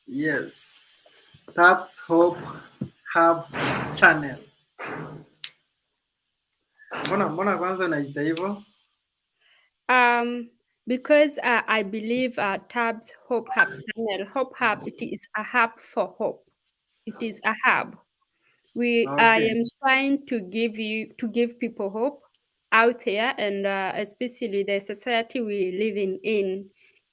Yes. Tabs Hope Hub Channel. Mbona kwanza unaita hivyo? Um, because I believe Tabs Hope Hub channel, Hope Hub, it is a hub for hope. It is a hub. I Okay. am trying to give people hope out there, and especially the society we live in.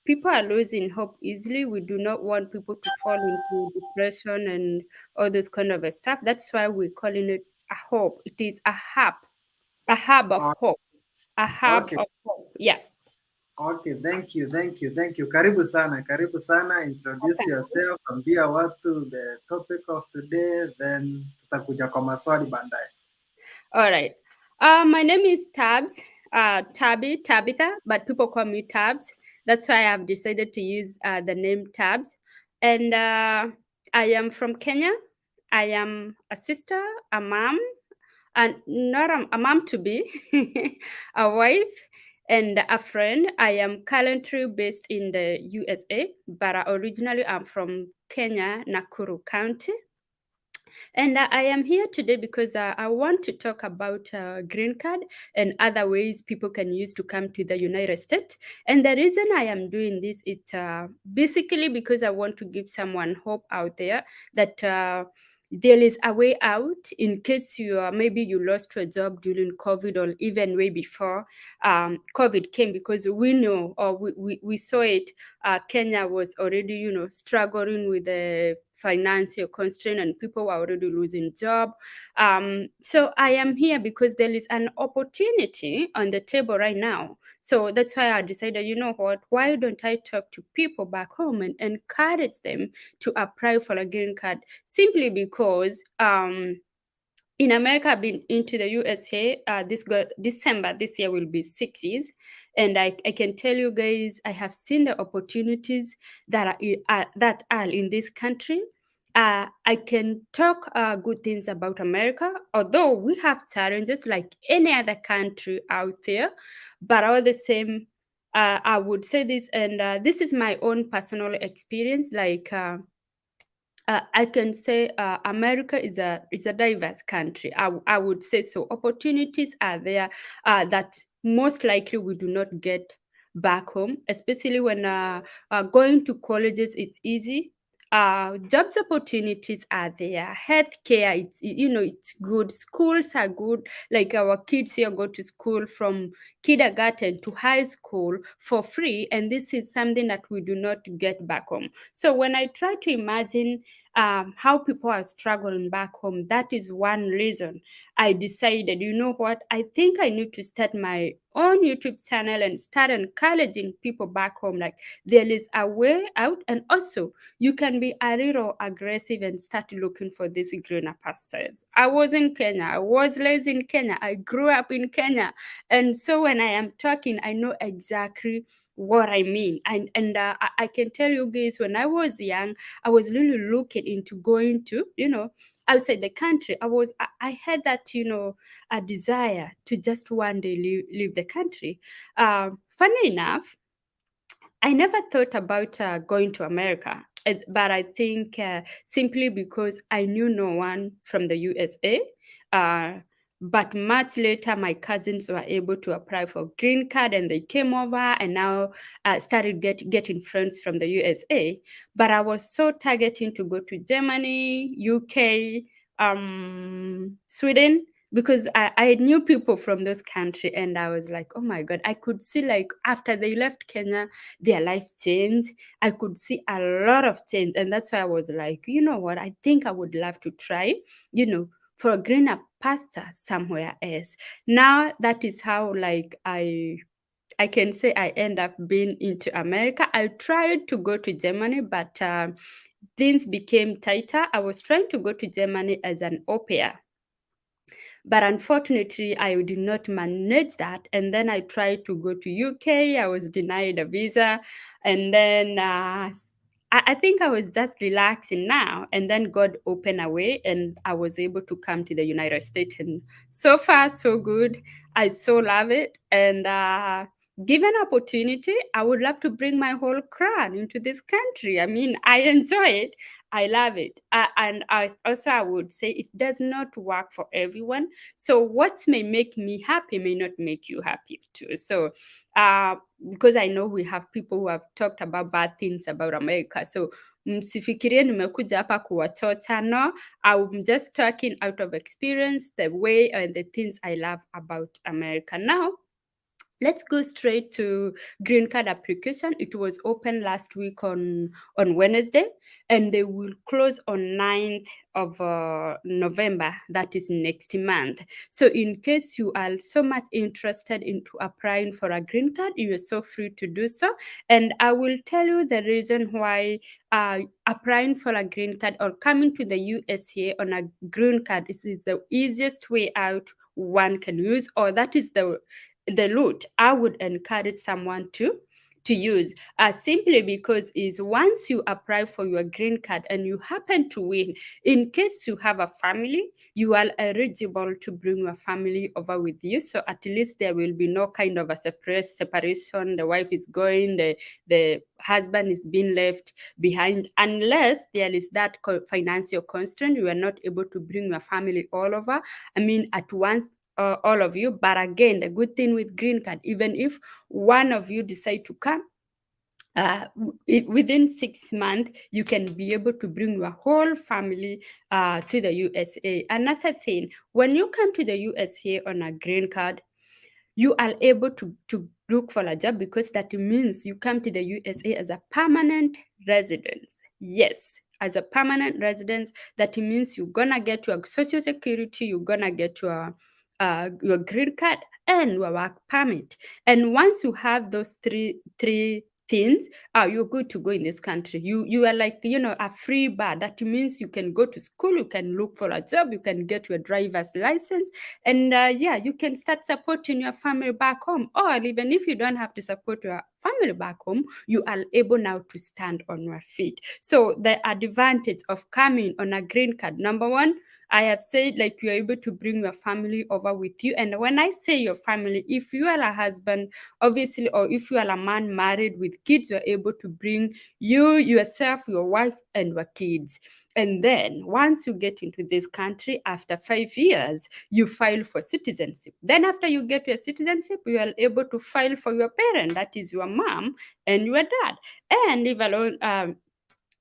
People are losing hope easily. We do not want people to fall into depression and all this kind of stuff. That's why we're calling it a hope. It is a hub of O- hope, a hub Okay. of hope. Yeah. Okay, thank you. Karibu sana. Introduce yourself, ambia watu the topic of today, then tutakuja kwa maswali baadaye. All right. My name is Tabs, Tabitha, but people call me Tabs. That's why I've decided to use the name Tabs. And I am from Kenya. I am a sister, a mom, and not a mom to be, a wife, and a friend. I am currently based in the USA, but originally I'm from Kenya, Nakuru County. And I am here today because I want to talk about green card and other ways people can use to come to the United States. And the reason I am doing this is basically because I want to give someone hope out there that there is a way out in case maybe you lost your job during COVID or even way before COVID came, because we know, or we saw it. Kenya was already, struggling with the financial constraint, and people were already losing job. So I am here because there is an opportunity on the table right now. So that's why I decided, you know what, why don't I talk to people back home and encourage them to apply for a green card, simply because in America, I've been into the USA. December this year will be 6 years, and I can tell you guys, I have seen the opportunities that are in this country. I can talk good things about America, although we have challenges like any other country out there, but all the same, I would say this, and this is my own personal experience. Like. I can say America is a diverse country. I would say so. Opportunities are there that most likely we do not get back home, especially when going to colleges. It's easy. Jobs opportunities are there. Healthcare, it's good. Schools are good. Like our kids here go to school from kindergarten to high school for free, and this is something that we do not get back home. So when I try to imagine how people are struggling back home, that is one reason I decided, you know what, I think I need to start my own YouTube channel and start encouraging people back home. Like, there is a way out, and also you can be a little aggressive and start looking for these greener pastures. I was in Kenya, I was raised in Kenya, I grew up in Kenya. And so when I am talking, I know exactly what I mean. And I can tell you guys, when I was young, I was really looking into going to, outside the country. I had that, a desire to just one day leave the country. Funny enough, I never thought about going to America, but I think simply because I knew no one from the USA. Uh, but much later, my cousins were able to apply for green card, and they came over, and now started getting friends from the USA. But I was so targeting to go to Germany, UK, Sweden, because I knew people from those countries, and I was like, oh my God, I could see, like, after they left Kenya, their life changed. I could see a lot of change. And that's why I was like, you know what? I think I would love to try, for a greener pasture somewhere else. Now that is how, like, I can say I end up being into America. I tried to go to Germany, but things became tighter. I was trying to go to Germany as an au pair, but unfortunately I did not manage that. And then I tried to go to UK. I was denied a visa. And then I think I was just relaxing now, and then God opened a way, and I was able to come to the United States. And so far so good. I so love it. And given opportunity, I would love to bring my whole clan into this country. I mean, I enjoy it. I love it. And I would say it does not work for everyone. So what may make me happy may not make you happy too. So because I know we have people who have talked about bad things about America. So msifikirie nimekuja hapa kuwachota. No, I'm just talking out of experience, the way and the things I love about America. Now, let's go straight to green card application. It was open last week on Wednesday, and they will close on 9th of November. That is next month. So in case you are so much interested into applying for a green card, you are so free to do so. And I will tell you the reason why applying for a green card or coming to the USA on a green card is the easiest way out one can use, or that is the route I would encourage someone to use, simply because is once you apply for your green card and you happen to win, in case you have a family, you are eligible to bring your family over with you. So at least there will be no kind of a separation. The wife is going, the husband is being left behind, unless there is that financial constraint. You are not able to bring your family all over, I mean, at once, all of you. But again, the good thing with green card, even if one of you decide to come, within 6 months, you can be able to bring your whole family to the USA. Another thing, when you come to the USA on a green card, you are able to look for a job, because that means you come to the USA as a permanent resident. Yes, as a permanent resident, that means you're gonna get your social security, you're gonna get your green card and your work permit. And once you have those three things, you're good to go in this country. You are like, a free bird. That means you can go to school, you can look for a job, you can get your driver's license, and you can start supporting your family back home. Or even if you don't have to support your family back home, you are able now to stand on your feet. So the advantage of coming on a green card, number one, I have said, like, you're able to bring your family over with you. And when I say your family, if you are a husband, obviously, or if you are a man married with kids, you're able to bring you, yourself, your wife, and your kids. And then once you get into this country, after 5 years, you file for citizenship. Then after you get your citizenship, you are able to file for your parent, that is your mom and your dad. And if alone,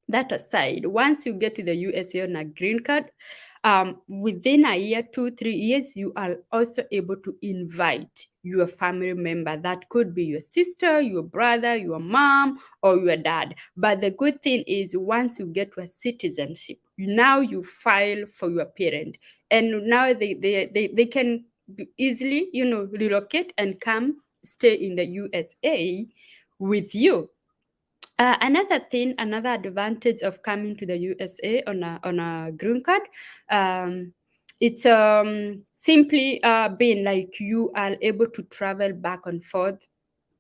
that aside, once you get to the USA on a green card, within a year, 2-3 years, you are also able to invite your family member. That could be your sister, your brother, your mom, or your dad. But the good thing is, once you get your citizenship, now you file for your parent, and now they can easily, relocate and come stay in the USA with you. Another advantage of coming to the USA on a green card, it's simply being like you are able to travel back and forth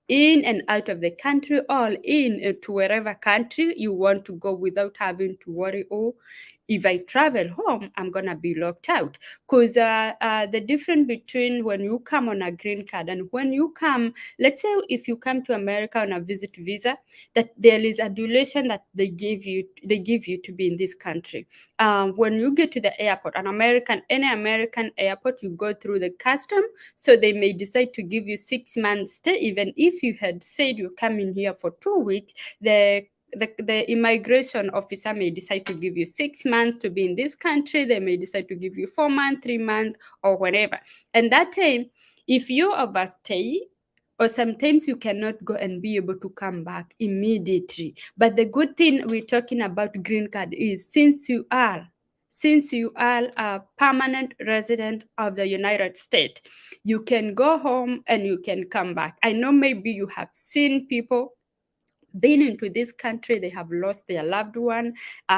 in and out of the country, or in to wherever country you want to go, without having to worry, oh, if I travel home, I'm gonna be locked out. Because the difference between when you come on a green card and when you come, let's say if you come to America on a visit visa, that there is a duration that they give you to be in this country. When you get to the airport, any American airport, you go through the custom, so they may decide to give you 6 months stay. Even if you had said you're coming here for 2 weeks, the immigration officer may decide to give you 6 months to be in this country. They may decide to give you 4 months, 3 months, or whatever. And that time, if you overstay, or sometimes you cannot go and be able to come back immediately. But the good thing we're talking about green card is, since you are a permanent resident of the United States, you can go home and you can come back. I know maybe you have seen people been into this country, they have lost their loved one,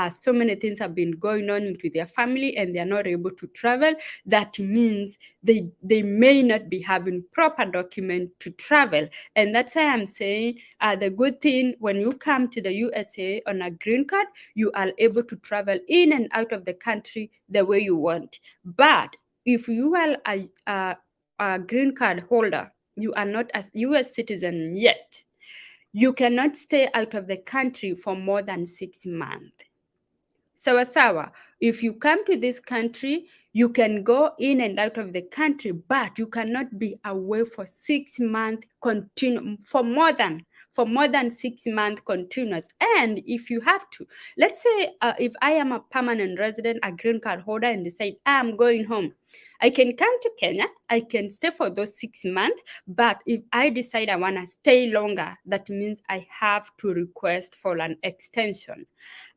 so many things have been going on into their family, and they're not able to travel. That means they may not be having proper document to travel. And that's why I'm saying, the good thing, when you come to the USA on a green card, you are able to travel in and out of the country the way you want. But if you are a green card holder, you are not a US citizen yet, you cannot stay out of the country for more than 6 months. Sawa sawa. If you come to this country, you can go in and out of the country, but you cannot be away for 6 months for more than 6 months continuous. And if you have to, let's say if I am a permanent resident, a green card holder, and decide I'm going home, I can come to Kenya, I can stay for those 6 months, but if I decide I want to stay longer, that means I have to request for an extension.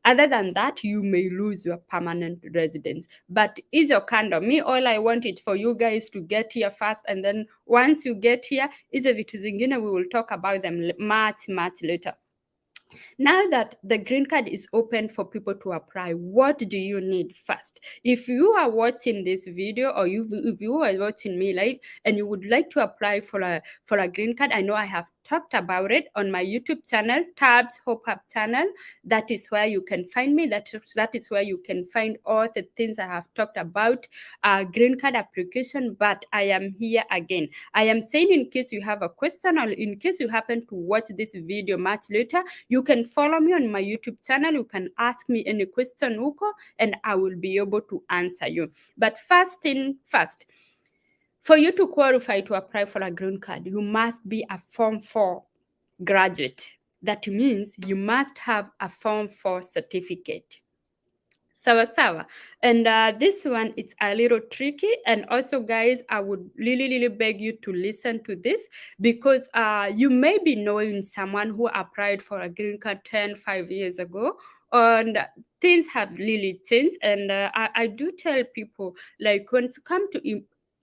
Other than that, you may lose your permanent residence. But is your candor. Me, all I want is for you guys to get here first, and then once you get here, hizo vitu zingine we will talk about them much later. Now that the green card is open for people to apply, what do you need first? If you are watching this video, or if you are watching me live and you would like to apply for a green card, I know I have talked about it on my YouTube channel, Tabs Hope Up channel. That is where you can find me. That is where you can find all the things I have talked about green card application. But I am here again. I am saying, in case you have a question, or in case you happen to watch this video much later, you can follow me on my YouTube channel. You can ask me any question, Uko, and I will be able to answer you. But first thing first, for you to qualify to apply for a green card, you must be a Form 4 graduate. That means you must have a Form 4 certificate. Sawa. And this one, it's a little tricky. And also, guys, I would really beg you to listen to this, because you may be knowing someone who applied for a green card 5 years ago, and things have really changed. And I do tell people, like, when it comes to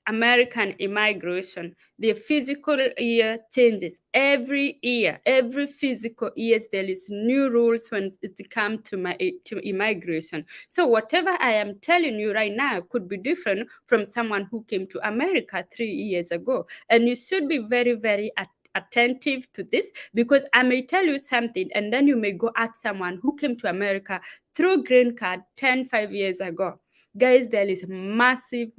American immigration, the physical year changes every year. Every physical years, there is new rules when it comes to immigration. So whatever I am telling you right now could be different from someone who came to America 3 years ago. And you should be very attentive to this, because I may tell you something and then you may go ask someone who came to America through green card 5 years ago. Guys, there is massive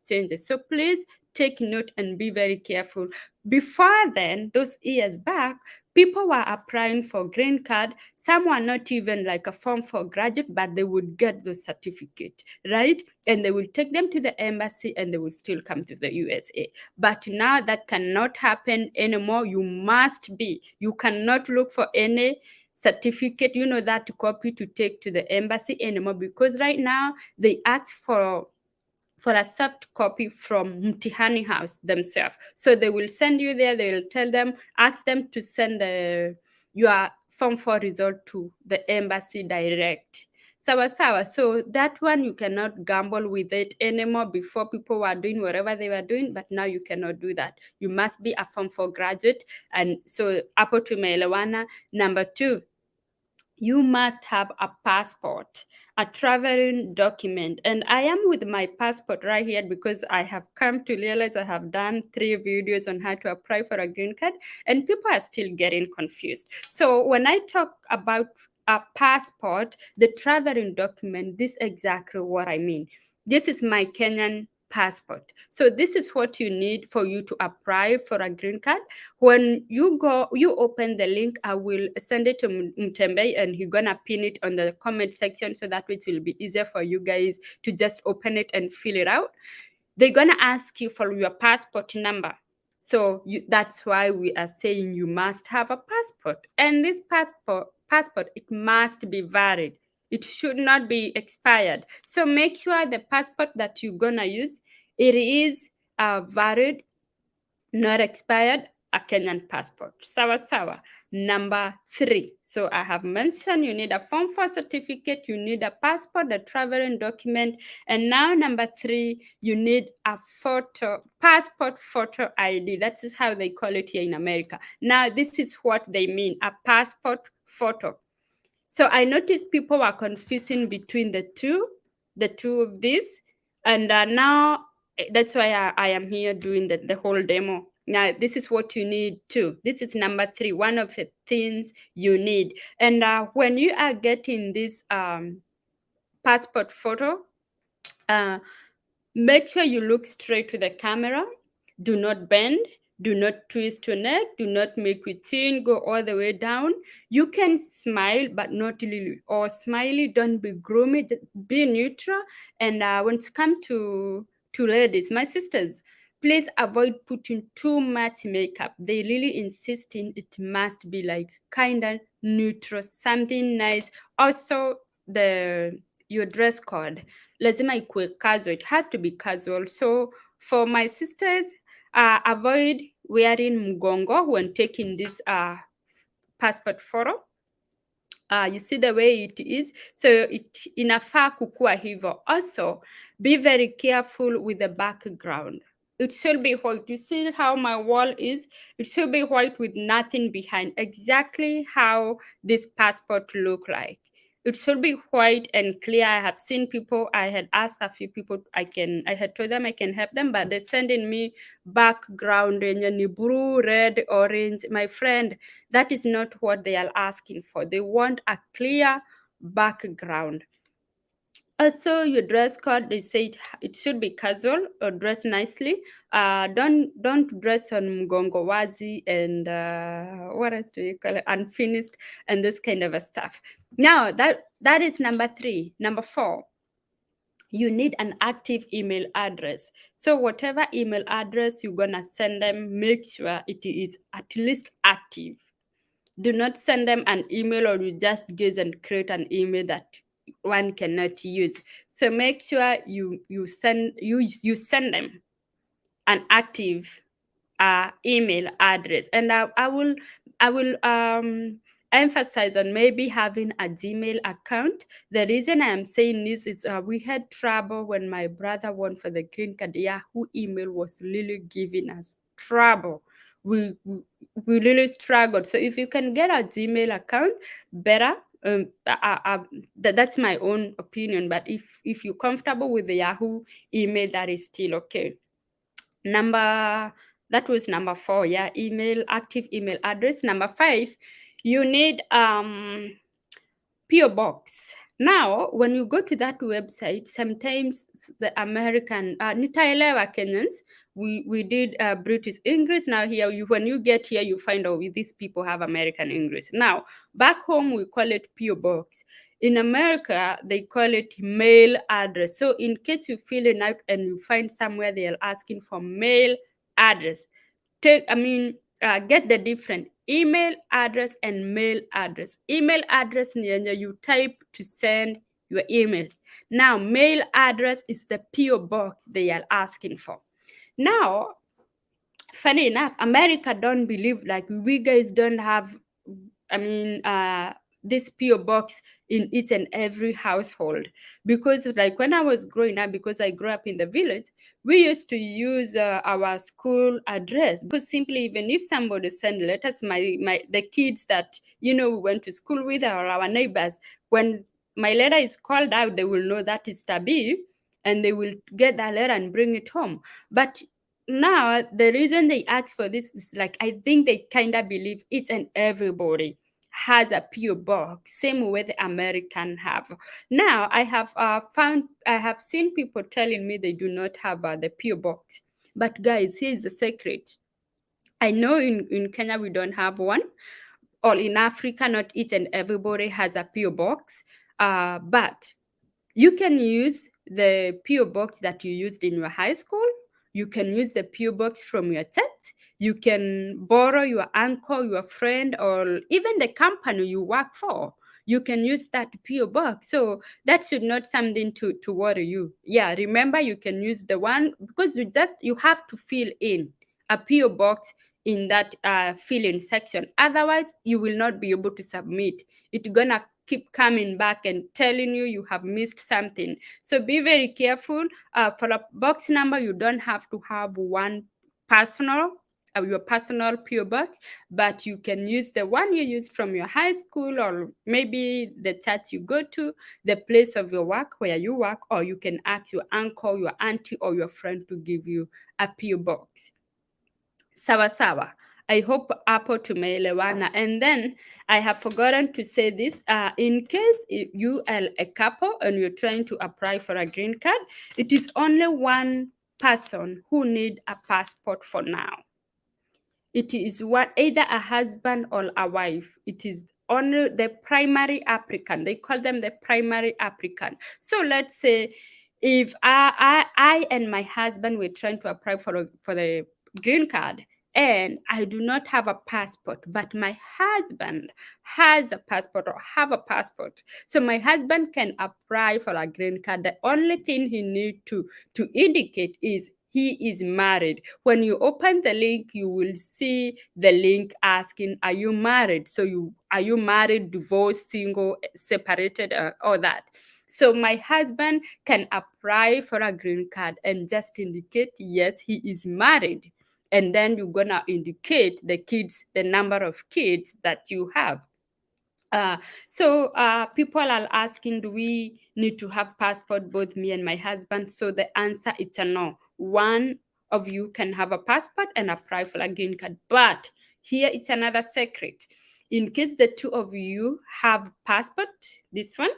changes. So please take note and be very careful. Before then, those years back, people were applying for green card. Some were not even like a Form 4 graduate, but they would get the certificate, right? And they will take them to the embassy and they will still come to the USA. But now that cannot happen anymore. You cannot look for any certificate, that copy to take to the embassy anymore, because right now they ask for a soft copy from Mtihani House themselves. So they will send you there. They will ask them to send your Form 4 result to the embassy direct. Sawa. So that one, you cannot gamble with it anymore. Before, people were doing whatever they were doing, but now you cannot do that. You must be a Form 4 graduate. And so, hapo tumeelewana. Number 2, you must have a passport, a traveling document. And I am with my passport right here, because I have come to realize I have done 3 videos on how to apply for a green card, and people are still getting confused. So when I talk about a passport, the traveling document, this is exactly what I mean. This is my Kenyan passport. So this is what you need for you to apply for a green card. When you open the link, I will send it to Mtembe, and he's gonna pin it on the comment section, so that it will be easier for you guys to just open it and fill it out. They're gonna ask you for your passport number. So that's why we are saying you must have a passport. And this passport, it must be valid. It should not be expired. So make sure the passport that you're gonna use, it is valid, not expired, a Kenyan passport. Sawa. Number 3. So I have mentioned you need a Form 4 certificate, you need a passport, a traveling document, and now number 3, you need a passport photo ID. That is how they call it here in America. Now, this is what they mean, a passport photo. So I noticed people were confusing between the two of these, and now that's why I am here doing the whole demo. Now, this is what you need too. This is number 3, one of the things you need. And when you are getting this passport photo, make sure you look straight to the camera. Do not bend. Do not twist your neck. Do not make your chin go all the way down. You can smile, but not really or smiley. Don't be gloomy. Just be neutral. And when it comes to ladies, my sisters, please avoid putting too much makeup. They really insisting it must be like kind of neutral, something nice. Also, the your dress code, lazima ikuwe casual. It has to be casual. So for my sisters, avoid wearing mgongo when taking this passport photo. You see the way it is, so it inafaa kukua hivyo. Also, be very careful with the background. It should be white. You see how my wall is? It should be white with nothing behind, exactly how this passport look like. It should be white and clear. I have seen people, I had asked a few people, I had told them I can help them, but they're sending me background in blue, red, orange. My friend, that is not what they are asking for. They want a clear background. Also, your dress code, they say it should be casual or dress nicely. Don't dress on mgongo wazi and what else do you call it? Unfinished and this kind of a stuff. Now that is number 3. Number 4, you need an active email address. So whatever email address you're gonna send them, make sure it is at least active. Do not send them an email or you just go and create an email that one cannot use. So make sure you send them an active email address. And I will emphasize on maybe having a Gmail account. The reason I am saying this is we had trouble when my brother went for the green card. Yahoo email was really giving us trouble. We really struggled. So if you can get a Gmail account, better. That's my own opinion. But if you're comfortable with the Yahoo email, that is still okay. That was number 4, yeah, active email address. Number 5, you need PO box. Now, when you go to that website, sometimes the American, nitaelewa Kenyans, we did British English. Now here, when you get here, you find out these people have American English. Now, back home, we call it PO box. In America, they call it mail address. So in case you fill it out and you find somewhere they are asking for mail address, get the different email address and mail address. Email address ni yenye you type to send your emails. Now, mail address is the PO box they are asking for. Now, funny enough, America don't believe like we guys don't have, this PO box in each and every household. Because like when I was growing up, because I grew up in the village, we used to use our school address, because simply even if somebody send letters, the kids that we went to school with or our neighbors, when my letter is called out, they will know that is Tabi, and they will get that letter and bring it home. But now the reason they ask for this is like I think they kind of believe each and everybody has a PO box, same way the American have. Now I have seen people telling me they do not have the PO box. But guys, here's the secret. I know in Kenya we don't have one, or in Africa not each and everybody has a PO box, but you can use the PO box that you used in your high school. You can use the PO box from your church. You can borrow your uncle, your friend, or even the company you work for. You can use that PO box. So that should not something to worry you. Yeah, remember you can use the one, because you have to fill in a PO box in that fill-in section. Otherwise, you will not be able to submit. It's gonna keep coming back and telling you have missed something. So be very careful. For a box number, you don't have to have one your personal PO box, but you can use the one you use from your high school, or maybe the church you go to, the place of your work where you work, or you can ask your uncle, your auntie, or your friend to give you a PO box. Sawa sawa. I hope hapo tumeelewana. And then I have forgotten to say this. In case you are a couple and you're trying to apply for a green card, it is only one person who need a passport for now. it is what either a husband or a wife. It is only the primary applicant. They call them the primary applicant. So let's say if I and my husband were trying to apply for the green card, and I do not have a passport, but my husband has a passport or have a passport. So my husband can apply for a green card. The only thing he needs to indicate is he is married. When you open the link, you will see the link asking, are you married? So are you married, divorced, single, separated, all that. So my husband can apply for a green card and just indicate, yes, he is married. And then you're gonna indicate the number of kids that you have. So people are asking, do we need to have passport, both me and my husband? So the answer is a no. One of you can have a passport and apply for a green card. But here it's another secret. In case the two of you have passport, this one,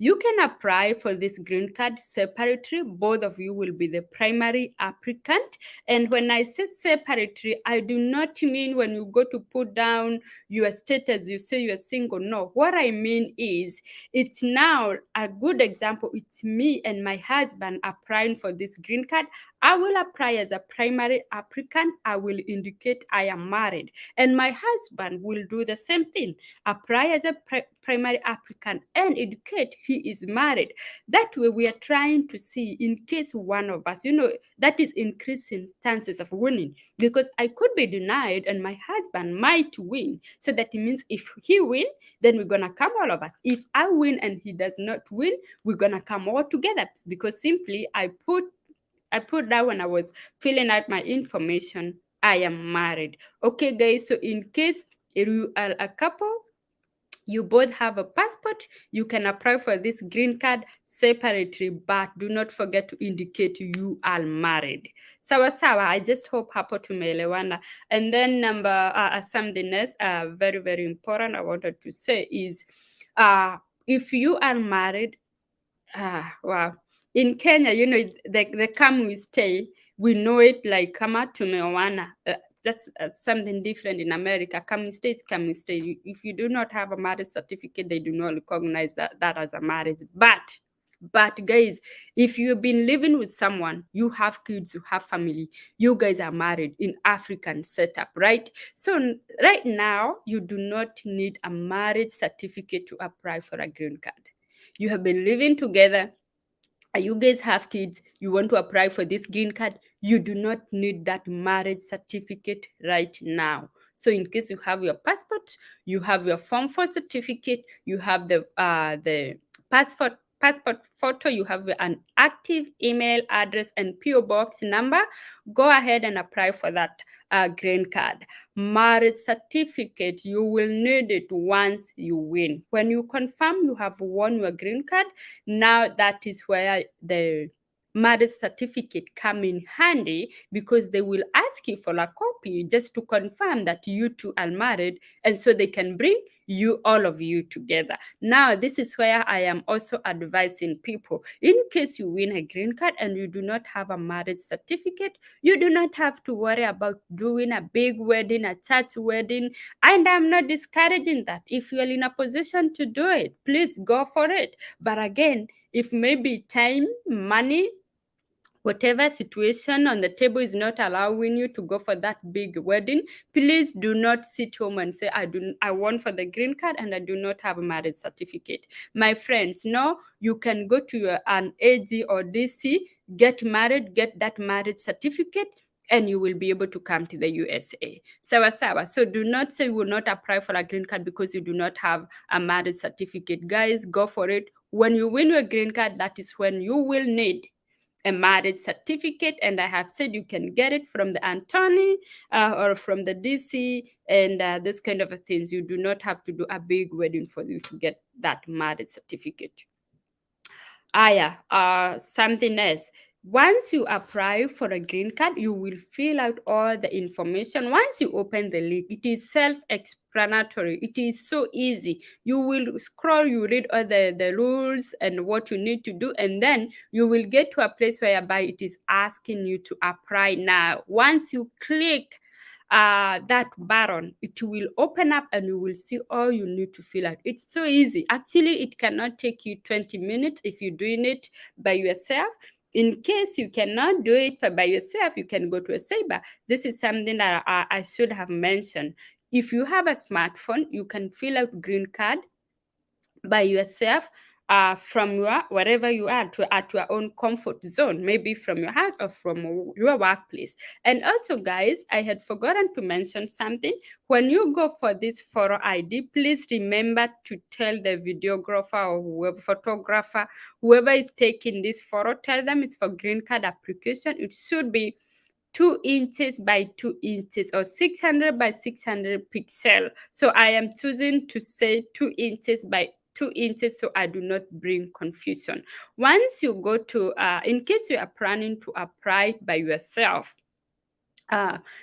you can apply for this green card separately. Both of you will be the primary applicant. And when I say separately, I do not mean when you go to put down your status, you say you're single. No, what I mean is it's now a good example. It's me and my husband applying for this green card. I will apply as a primary applicant. I will indicate I am married. And my husband will do the same thing, apply as a primary applicant and indicate he is married. That way, we are trying to see in case one of us, that is increasing chances of winning, because I could be denied and my husband might win. So that means if he win, then we're gonna come all of us. If I win and he does not win, we're gonna come all together, because simply I put down when I was filling out my information, I am married. Okay, guys, so in case you are a couple, you both have a passport, you can apply for this green card separately, but do not forget to indicate you are married. Sawa sawa, I just hope hapo tumeelewana. And then something else very, very important I wanted to say is, if you are married, wow. In Kenya, the come we stay, we know it like kama tumeoana. That's something different in America. Come we stay, come we stay. If you do not have a marriage certificate, they do not recognize that as a marriage. But guys, if you've been living with someone, you have kids, you have family, you guys are married in African setup, right? So right now, you do not need a marriage certificate to apply for a green card. You have been living together, you guys have kids, you want to apply for this green card, you do not need that marriage certificate right now. So in case you have your passport, you have your Form 4 certificate, you have the passport photo, you have an active email address and PO box number, go ahead and apply for that green card. Marriage certificate, you will need it once you win. When you confirm you have won your green card, now that is where the marriage certificate come in handy, because they will ask you for a copy just to confirm that you two are married, and so they can bring all of you together. Now, this is where I am also advising people, in case you win a green card and you do not have a marriage certificate, you do not have to worry about doing a big wedding, a church wedding. And I'm not discouraging that. If you're in a position to do it, please go for it. But again, if maybe time, money, whatever situation on the table is not allowing you to go for that big wedding, please do not sit home and say, I want for the green card and I do not have a marriage certificate. My friends, no, you can go to an AG or DC, get married, get that marriage certificate, and you will be able to come to the USA. Sawa sawa. So do not say you will not apply for a green card because you do not have a marriage certificate. Guys, go for it. When you win your green card, that is when you will need a marriage certificate, and I have said you can get it from the attorney or from the DC and this kind of things. You do not have to do a big wedding for you to get that marriage certificate. Something else. Once you apply for a green card, you will fill out all the information. Once you open the link, it is self-explanatory. It is so easy. You will scroll, you read all the rules and what you need to do, and then you will get to a place whereby it is asking you to apply now. Once you click that button, it will open up and you will see all you need to fill out. It's so easy. Actually, it cannot take you 20 minutes if you're doing it by yourself. In case you cannot do it by yourself, you can go to a saver. This is something that I should have mentioned. If you have a smartphone, you can fill out green card by yourself from wherever you are at your own comfort zone, maybe from your house or from your workplace. And also, guys, I had forgotten to mention something. When you go for this photo ID, please remember to tell the videographer or whoever, photographer, whoever is taking this photo, tell them it's for green card application. It should be 2 inches by 2 inches or 600 by 600 pixel. So I am choosing to say 2 inches by 2 inches so I do not bring confusion. Once you go to, in case you are planning to apply by yourself,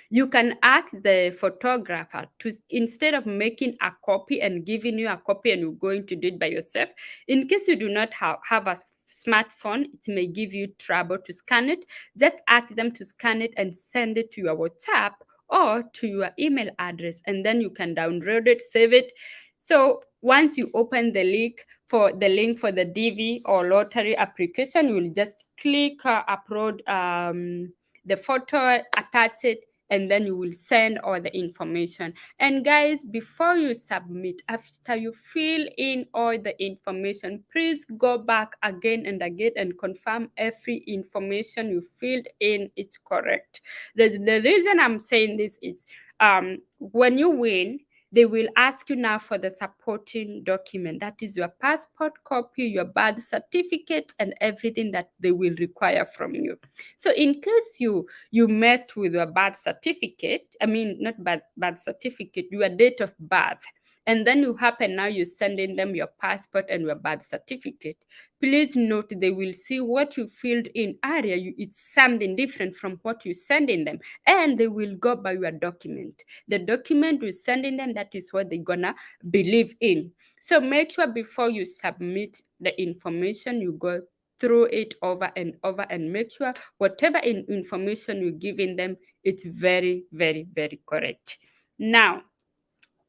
you can ask the photographer to, instead of making a copy and giving you a copy and you're going to do it by yourself, in case you do not have a smartphone, it may give you trouble to scan it. Just ask them to scan it and send it to your WhatsApp or to your email address, and then you can download it, save it. So once you open the link for the DV or lottery application, you will just click upload the photo, attach it, and then you will send all the information. And guys, before you submit, after you fill in all the information, please go back again and again and confirm every information you filled in is correct. The reason I'm saying this is when you win, they will ask you now for the supporting document. That is your passport copy, your birth certificate, and everything that they will require from you. So in case you messed with your birth certificate, I mean, not birth certificate, your date of birth, and then you happen now you're sending them your passport and your birth certificate, please note they will see what you filled in earlier. It's something different from what you're sending them, and they will go by your document. The document you're sending them, that is what they're gonna believe in. So make sure before you submit the information, you go through it over and over and make sure whatever information you're giving them, it's very, very, very correct. Now,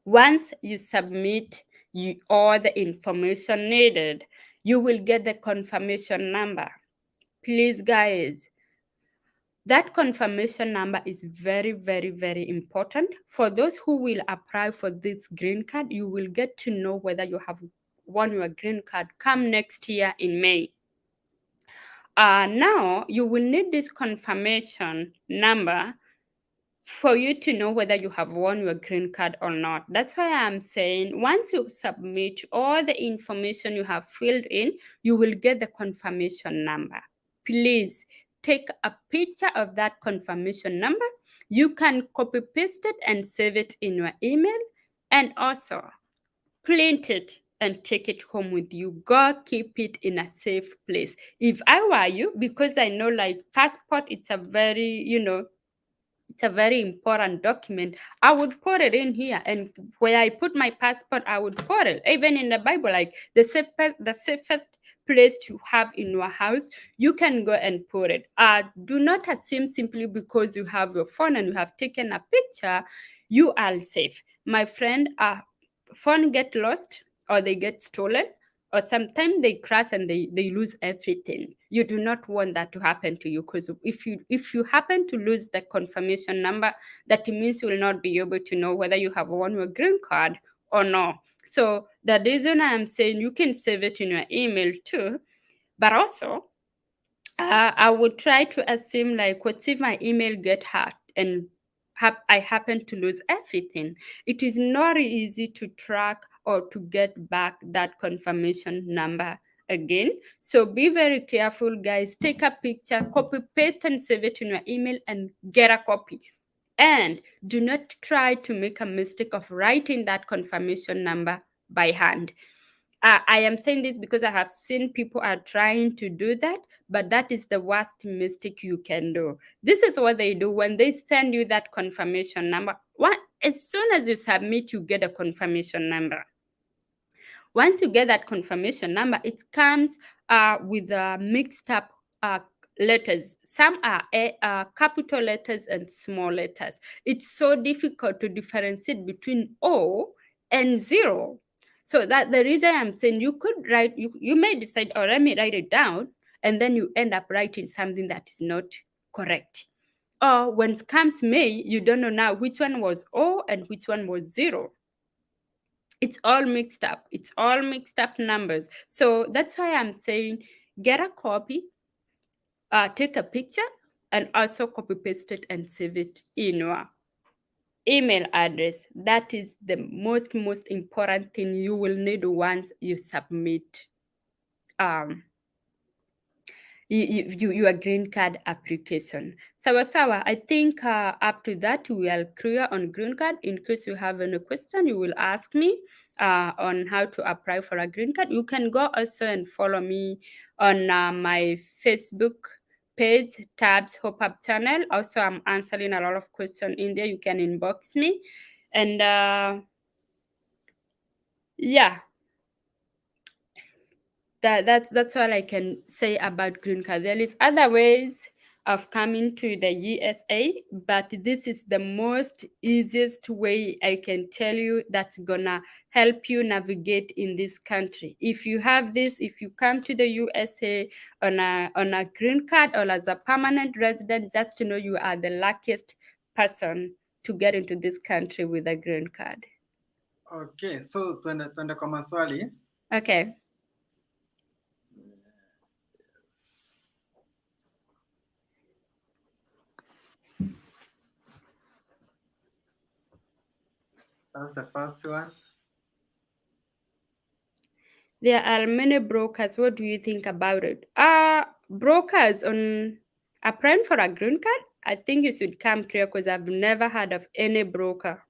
once you submit all the information needed, you will get the confirmation number. Please, guys, that confirmation number is very, very, very important. For those who will apply for this green card, you will get to know whether you have won your green card come next year in May. Now, you will need this confirmation number for you to know whether you have won your green card or not. That's why I'm saying once you submit all the information you have filled in, you will get the confirmation number. Please take a picture of that confirmation number. You can copy paste it and save it in your email, and also print it and take it home with you. Go keep it in a safe place. If I were you, because I know like passport, it's a very, it's a very important document, I would put it in here, and where I put my passport, I would put it. Even in the Bible, like the safest place to have in your house, you can go and put it. Do not assume simply because you have your phone and you have taken a picture, you are safe. My friend, phone get lost or they get stolen, or sometimes they crash and they lose everything. You do not want that to happen to you, because if you happen to lose the confirmation number, that means you will not be able to know whether you have won your green card or not. So the reason I am saying you can save it in your email too, but also I would try to assume like, what if my email get hacked and I happen to lose everything? It is not easy to track or to get back that confirmation number again. So be very careful, guys. Take a picture, copy, paste, and save it in your email and get a copy. And do not try to make a mistake of writing that confirmation number by hand. I am saying this because I have seen people are trying to do that, but that is the worst mistake you can do. This is what they do when they send you that confirmation number. As soon as you submit, you get a confirmation number. Once you get that confirmation number, it comes with a mixed up letters. Some are capital letters and small letters. It's so difficult to differentiate between O and 0. So that the reason I'm saying you could write, you may decide, oh, let me write it down, and then you end up writing something that is not correct. Or when it comes May, you don't know now which one was O and which one was 0. It's all mixed up. It's all mixed up numbers. So that's why I'm saying get a copy, take a picture, and also copy paste it and save it in your email address. That is the most important thing you will need once you submit your green card application. Sawa, I think up to that we are clear on green card. In case you have any question, you will ask me on how to apply for a green card. You can go also and follow me on my Facebook page, Tabs Hope Up channel. Also, I'm answering a lot of questions in there. You can inbox me. And yeah, that's all I can say about green card. There is other ways of coming to the USA, but this is the most easiest way I can tell you that's gonna help you navigate in this country. If you have this, if you come to the USA on a green card or as a permanent resident, just to know you are the luckiest person to get into this country with a green card. Okay, so tuende kwa maswali. Okay. That's the first one. There are many brokers. What do you think about it? Brokers on applying for a green card, I think you should come clear because I've never heard of any broker.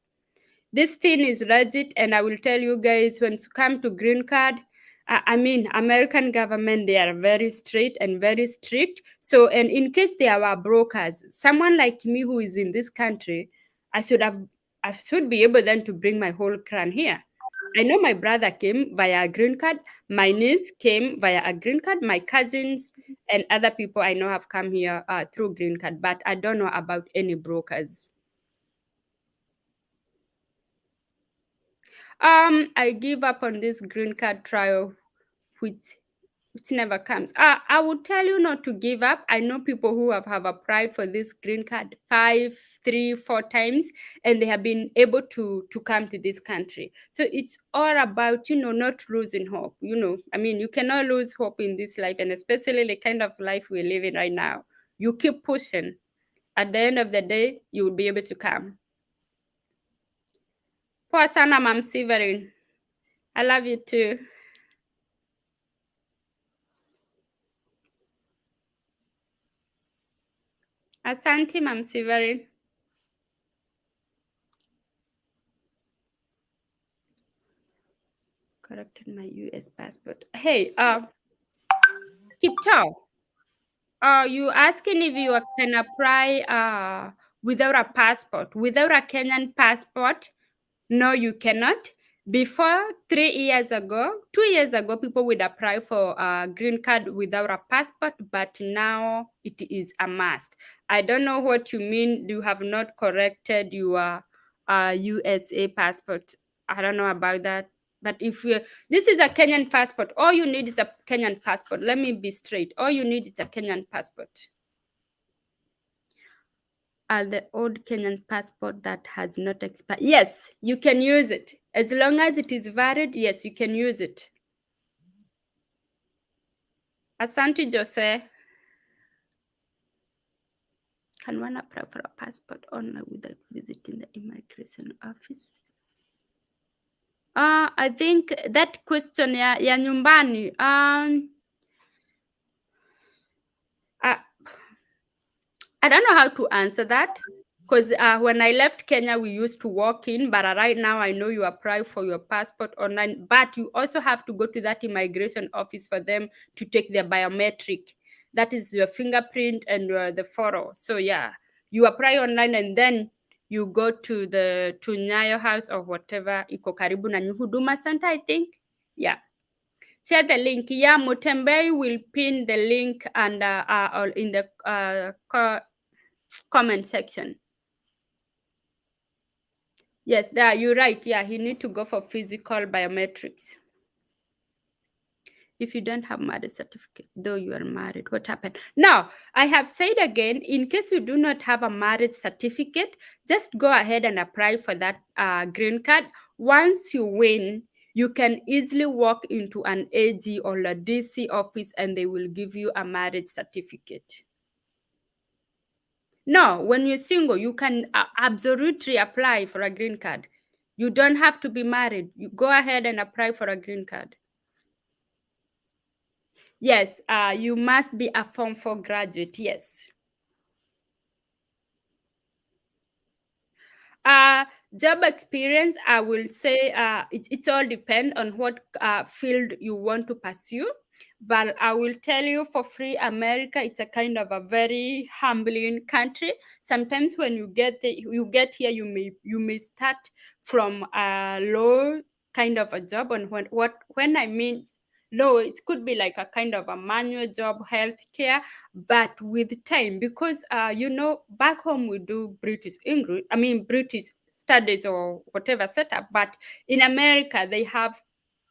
This thing is legit, and I will tell you guys, when it comes to green card, American government, they are very straight and very strict. So, and in case there are brokers, someone like me who is in this country, I should be able then to bring my whole clan here. I know my brother came via a green card. My niece came via a green card. My cousins and other people I know have come here through green card, but I don't know about any brokers. I give up on this green card trial, which never comes. I would tell you not to give up. I know people who have applied for this green card 5, 3, 4 times, and they have been able to come to this country. So it's all about, not losing hope. You cannot lose hope in this life, and especially the kind of life we're living right now. You keep pushing. At the end of the day, you will be able to come. Poor sana, Mam Severin. I love you too. Asante, Mam Severin. Corrected my US passport. Hey, Kipto, you asking if you can apply without a passport, without a Kenyan passport? No, you cannot. Before 3 years ago, 2 years ago, people would apply for a green card without a passport, but now it is a must. I don't know what you mean. You have not corrected your USA passport. I don't know about that. But if this is a Kenyan passport, all you need is a Kenyan passport. Let me be straight. All you need is a Kenyan passport. The old Kenyan passport that has not expired. Yes, you can use it. As long as it is valid, yes, you can use it. Asante, Jose. Can one apply for a passport online without visiting the immigration office? I think that question ya nyumbani. I don't know how to answer that because when I left Kenya, we used to walk in, but right now I know you apply for your passport online, but you also have to go to that immigration office for them to take their biometric. That is your fingerprint and the photo. So yeah, you apply online and then you go to Nyayo house or whatever, iko karibu na Huduma Center, I think. Yeah. share the link. Yeah, Mutembei will pin the link and or in the comment section. Yes, there, you're right. Yeah, you need to go for physical biometrics. If you don't have marriage certificate, though you are married, what happened? Now, I have said again, in case you do not have a marriage certificate, just go ahead and apply for that green card. Once you win, you can easily walk into an AG or a DC office and they will give you a marriage certificate. No, when you're single, you can absolutely apply for a green card. You don't have to be married. You go ahead and apply for a green card. Yes, you must be a Form 4 graduate, yes. Job experience, I will say it all depends on what field you want to pursue. But I will tell you for free, America, it's a kind of a very humbling country. Sometimes when you get here, you may start from a low kind of a job. And when I mean low, it could be like a kind of a manual job, healthcare, but with time, because back home we do British English, British studies or whatever setup, but in America they have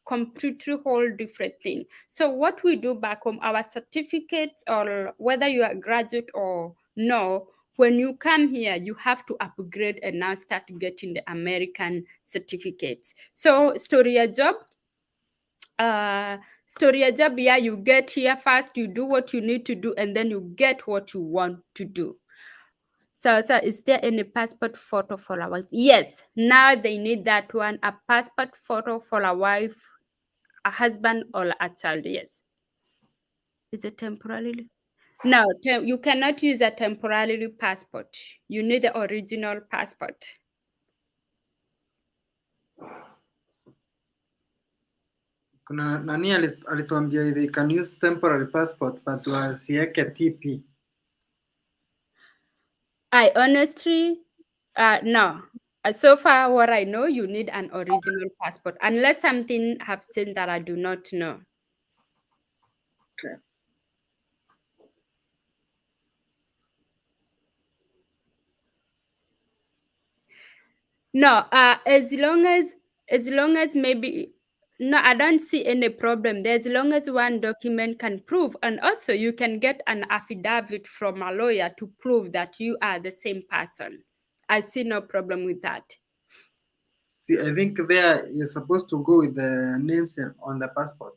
completely whole different thing. So what we do back home, our certificates, or whether you are a graduate or no, when you come here, you have to upgrade and now start getting the American certificates. So story a job, yeah, you get here first, you do what you need to do, and then you get what you want to do. So is there any passport photo for a wife? Yes, now they need that one, a passport photo for a wife, a husband, or a child. Yes. Is it temporarily? No, you cannot use a temporary passport. You need the original passport. Kuna nani alituambia they can use temporary passport but wasiweke TP. I honestly, no. So far, what I know, you need an original passport, unless something have changed that I do not know. Okay. No, as long as maybe, no, I don't see any problem there, as long as one document can prove, and also you can get an affidavit from a lawyer to prove that you are the same person. I see no problem with that. See, I think there you're supposed to go with the names on the passport.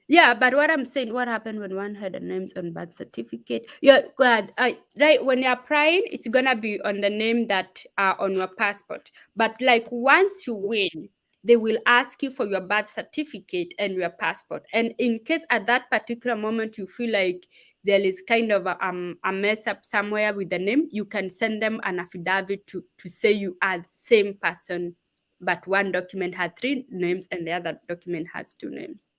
Yeah, but what I'm saying, what happened when one had the names on birth certificate? Yeah, God, right, when you're applying, it's gonna be on the name that are on your passport. But like once you win, they will ask you for your birth certificate and your passport. And in case at that particular moment you feel like there is kind of a mess up somewhere with the name, you can send them an affidavit to say you are the same person, but one document had 3 names and the other document has 2 names.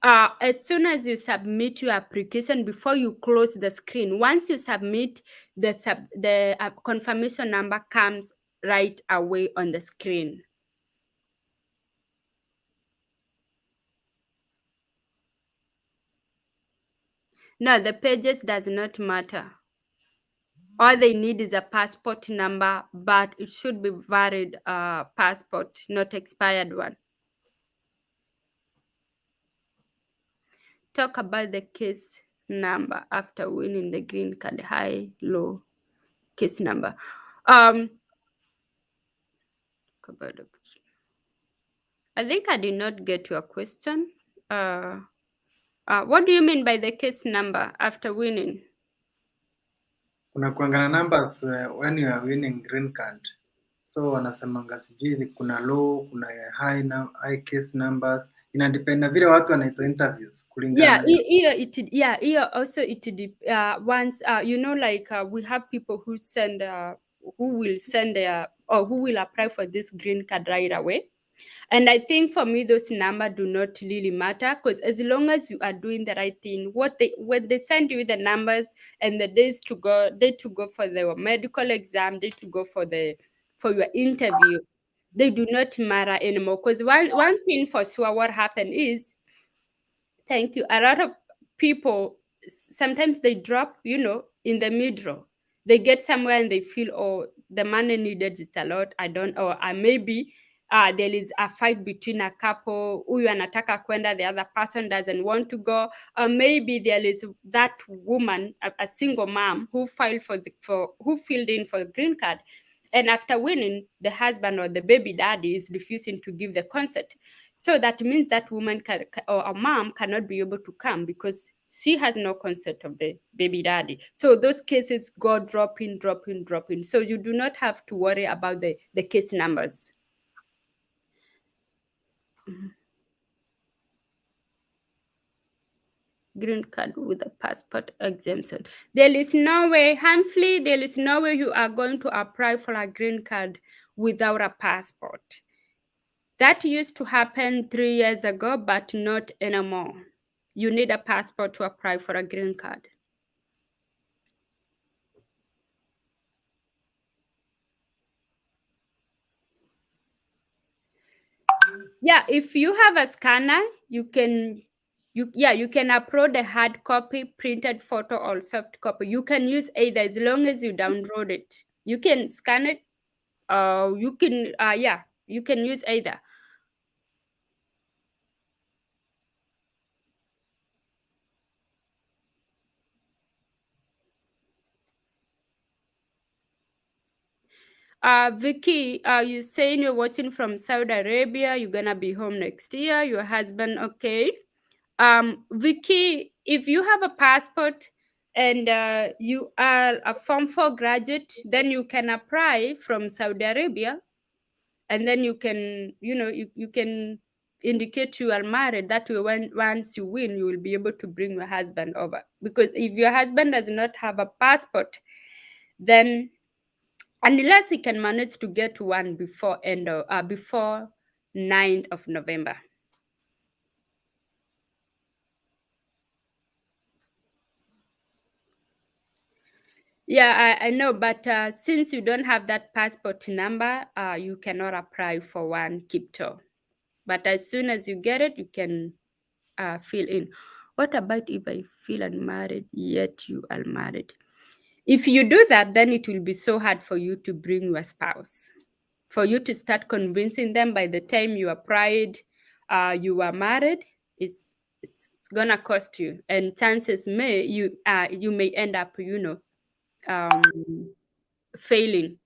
As soon as you submit your application, before you close the screen, once you submit, the confirmation number comes right away on the screen. No, the pages does not matter. All they need is a passport number, but it should be valid passport, not expired one. Talk about the case number after winning the green card, high, low case number. I think I did not get your question. What do you mean by the case number after winning? Kuna kuangana numbers when you are winning green card. So wanasemanga sijui kuna low, kuna high case numbers. Inadepend na vile watu wanaitwa interviews kulingana. Yeah, also once like we have people who send who will apply for this green card right away. And I think for me, those numbers do not really matter, because as long as you are doing the right thing, when they send you the numbers and the days to go for the medical exam, day to go for your interview, they do not matter anymore. Because one thing for sure, what happened is, thank you, a lot of people sometimes they drop, in the middle. They get somewhere and they feel, oh, the money needed is a lot. I don't, or maybe there is a fight between a couple. Huyu anataka kwenda, the other person doesn't want to go. Or maybe there is that woman, a single mom, who who filled in for the green card. And after winning, the husband or the baby daddy is refusing to give the consent. So that means that woman or a mom cannot be able to come because she has no consent of the baby daddy. So those cases go dropping. So you do not have to worry about the case numbers. Green card with a passport exemption. There is no way, Humphrey, there is no way you are going to apply for a green card without a passport. That used to happen 3 years ago, but not anymore. You need a passport to apply for a green card. Yeah, if you have a scanner, you can upload a hard copy, printed photo, or soft copy. You can use either as long as you download it. You can scan it. You can use either. Vicky, you saying you're watching from Saudi Arabia. You're gonna be home next year. Your husband, okay? Vicky, if you have a passport and you are a Form 4 graduate, then you can apply from Saudi Arabia, and then you can, you can indicate you are married. That way, once you win, you will be able to bring your husband over. Because if your husband does not have a passport, then unless he can manage to get one before 9th of November. Yeah, I know, but since you don't have that passport number, you cannot apply for one Kipto. But as soon as you get it, you can fill in. What about if I feel unmarried yet you are married? If you do that, then it will be so hard for you to bring your spouse. For you to start convincing them by the time you applied, you are married, it's gonna cost you, and chances may you may end up, failing.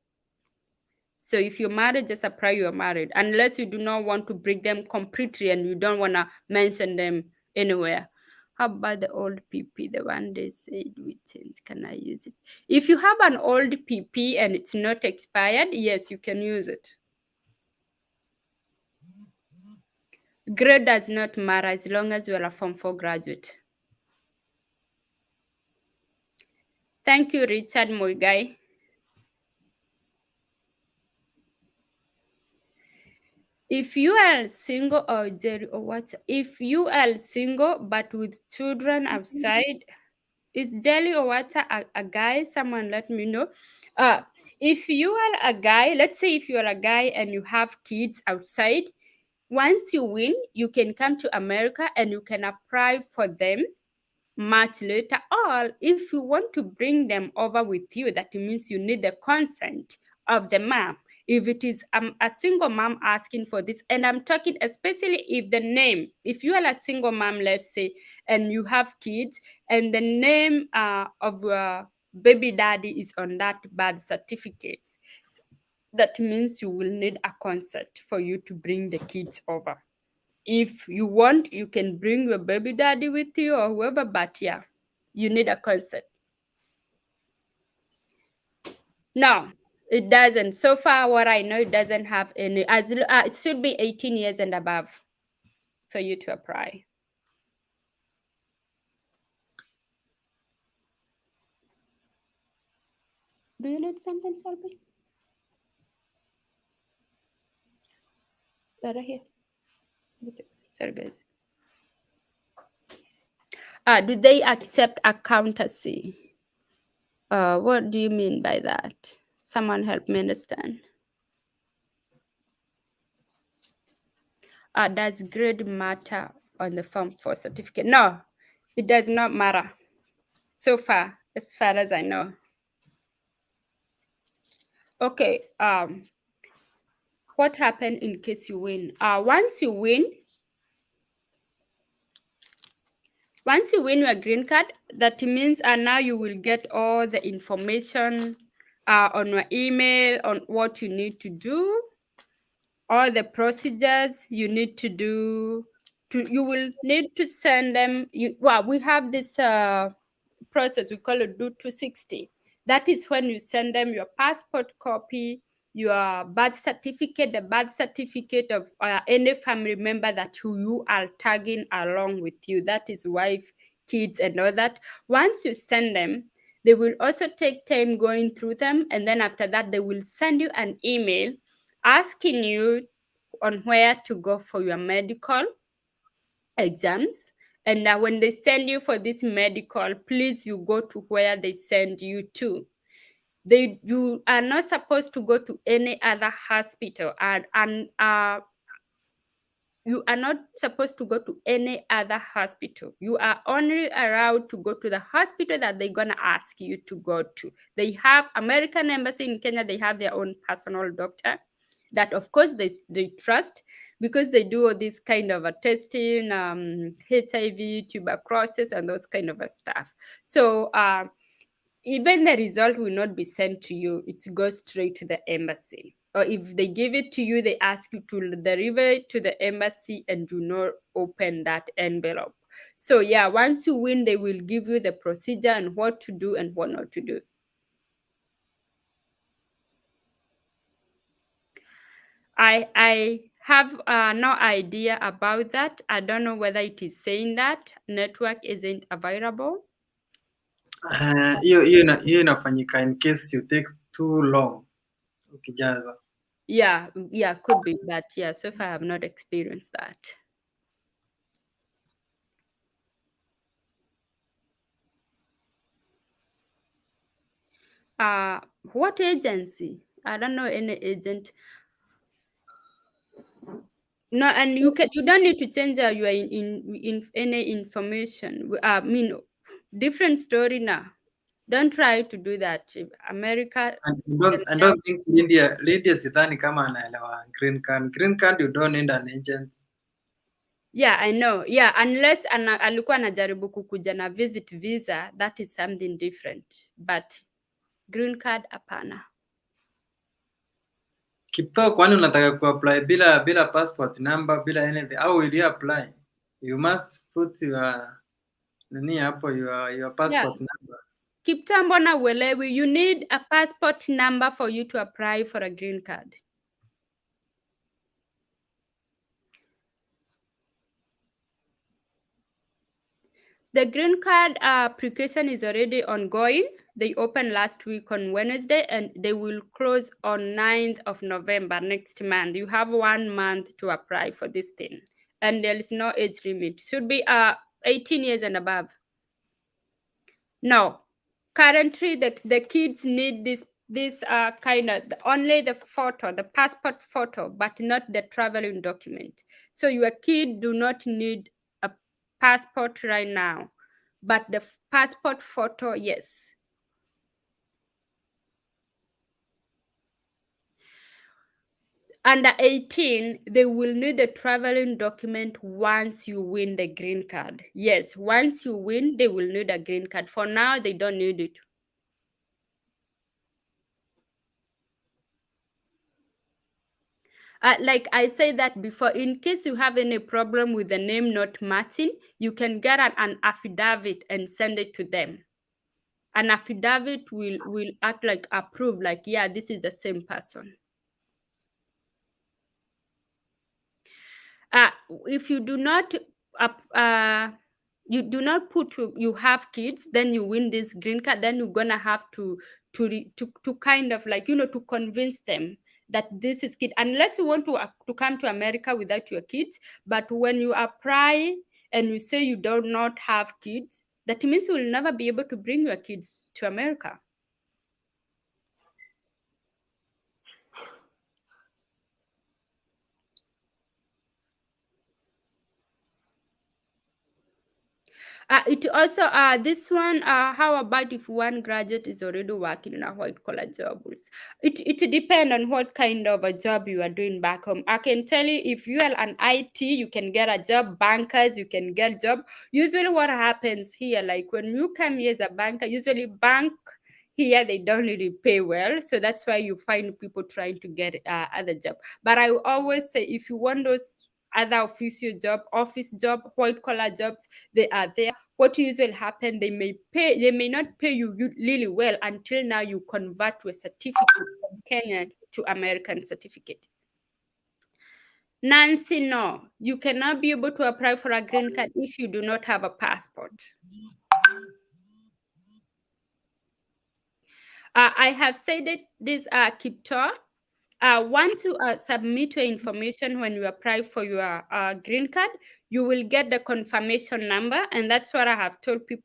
So if you're married, just apply you're married, unless you do not want to bring them completely and you don't want to mention them anywhere. How about the old PP, the one they said we change? Can I use it? If you have an old PP and it's not expired, yes, you can use it. Grade does not matter as long as you're a Form 4 graduate. Thank you, Richard Moigai. If you are single or Jerry or what? If you are single but with children outside, is Jelly or water a guy? Someone let me know. If you are a guy, let's say if you are a guy and you have kids outside, once you win, you can come to America and you can apply for them much later. Or if you want to bring them over with you, that means you need the consent of the mom. If it is a single mom asking for this, and I'm talking especially if you are a single mom, let's say, and you have kids, and the name of your baby daddy is on that birth certificate, that means you will need a consent for you to bring the kids over. If you want, you can bring your baby daddy with you or whoever, but yeah, you need a consent. No, it doesn't. So far, what I know, it doesn't have any. It should be 18 years and above for you to apply. Do you need something, Selby? Right here. Sorry, guys. Do they accept accountancy? What do you mean by that? Someone help me understand. Does grade matter on the form for certificate? No, it does not matter so far, as far as I know. Okay, what happened in case you win? Once you win your green card, that means now you will get all the information on your email on what you need to do, all the procedures you need to do. You will need to send them. We have this process we call it do 260. That is when you send them your passport copy, your birth certificate, the birth certificate of any family member that you are tagging along with you. That is wife, kids, and all that. Once you send them, they will also take time going through them, and then after that, they will send you an email asking you on where to go for your medical exams. And when they send you for this medical, please you go to where they send you to. You are not supposed to go to any other hospital, and you are not supposed to go to any other hospital. You are only allowed to go to the hospital that they're gonna ask you to go to. They have American Embassy in Kenya, they have their own personal doctor that of course they trust, because they do all this kind of a testing, HIV, tuberculosis, and those kind of a stuff. So even the result will not be sent to you, it goes straight to the embassy. Or if they give it to you, they ask you to deliver it to the embassy and do not open that envelope. So yeah, once you win, they will give you the procedure and what to do and what not to do. I have no idea about that. I don't know whether it is saying that network isn't available. Hiyo inafanyika in case you take too long ukijaza. Yeah, could be, but yeah, so far I have not experienced that. What agency? I don't know any agent. No, and you don't need to change your in any information. I mean, different story now. Don't try to do that. America. I don't think Lydia sidhani kama anaelewa green card. Green card you don't need an agent. Yeah, I know. Yeah, unless alikuwa anajaribu kukuja na visit visa, that is something different. But green card hapana. Kipto, kwani unataka kuapply bila passport number, bila anything? How will you apply? You must put your nini hapo, your passport number. Kipto, mbona uelewi? You need a passport number for you to apply for a green card. The green card application is already ongoing. They opened last week on Wednesday and they will close on 9th of November next month. You have 1 month to apply for this thing. And there is no age limit. Should be 18 years and above. No. Currently, the kids need this kind of only the photo, the passport photo, but not the traveling document. So your kid do not need a passport right now, but the passport photo, yes. Under 18, they will need a traveling document once you win the green card. Yes, once you win, they will need a green card. For now, they don't need it. Like I said that before, in case you have any problem with the name not matching, you can get an affidavit and send it to them. An affidavit will act like approve, like, yeah, this is the same person. If you do not put you have kids, then you win this green card, then you're gonna have to kind of like, to convince them that this is kid, unless you want to come to America without your kids. But when you apply and you say you do not have kids, that means you will never be able to bring your kids to America. It also this one. How about if one graduate is already working in a white collar job? It depends on what kind of a job you are doing back home. I can tell you, if you are an IT, you can get a job. Bankers, you can get job. Usually, what happens here, like when you come here as a banker, usually bank here they don't really pay well, so that's why you find people trying to get other job. But I always say, if you want those other official job, office job, white collar jobs, they are there. What usually happen, they may not pay you really well until now you convert to a certificate from Kenya to American certificate. Nancy, no, you cannot be able to apply for a green card if you do not have a passport. I have said it, this Kiptor. Once you submit your information when you apply for your green card, you will get the confirmation number, and that's what I have told people.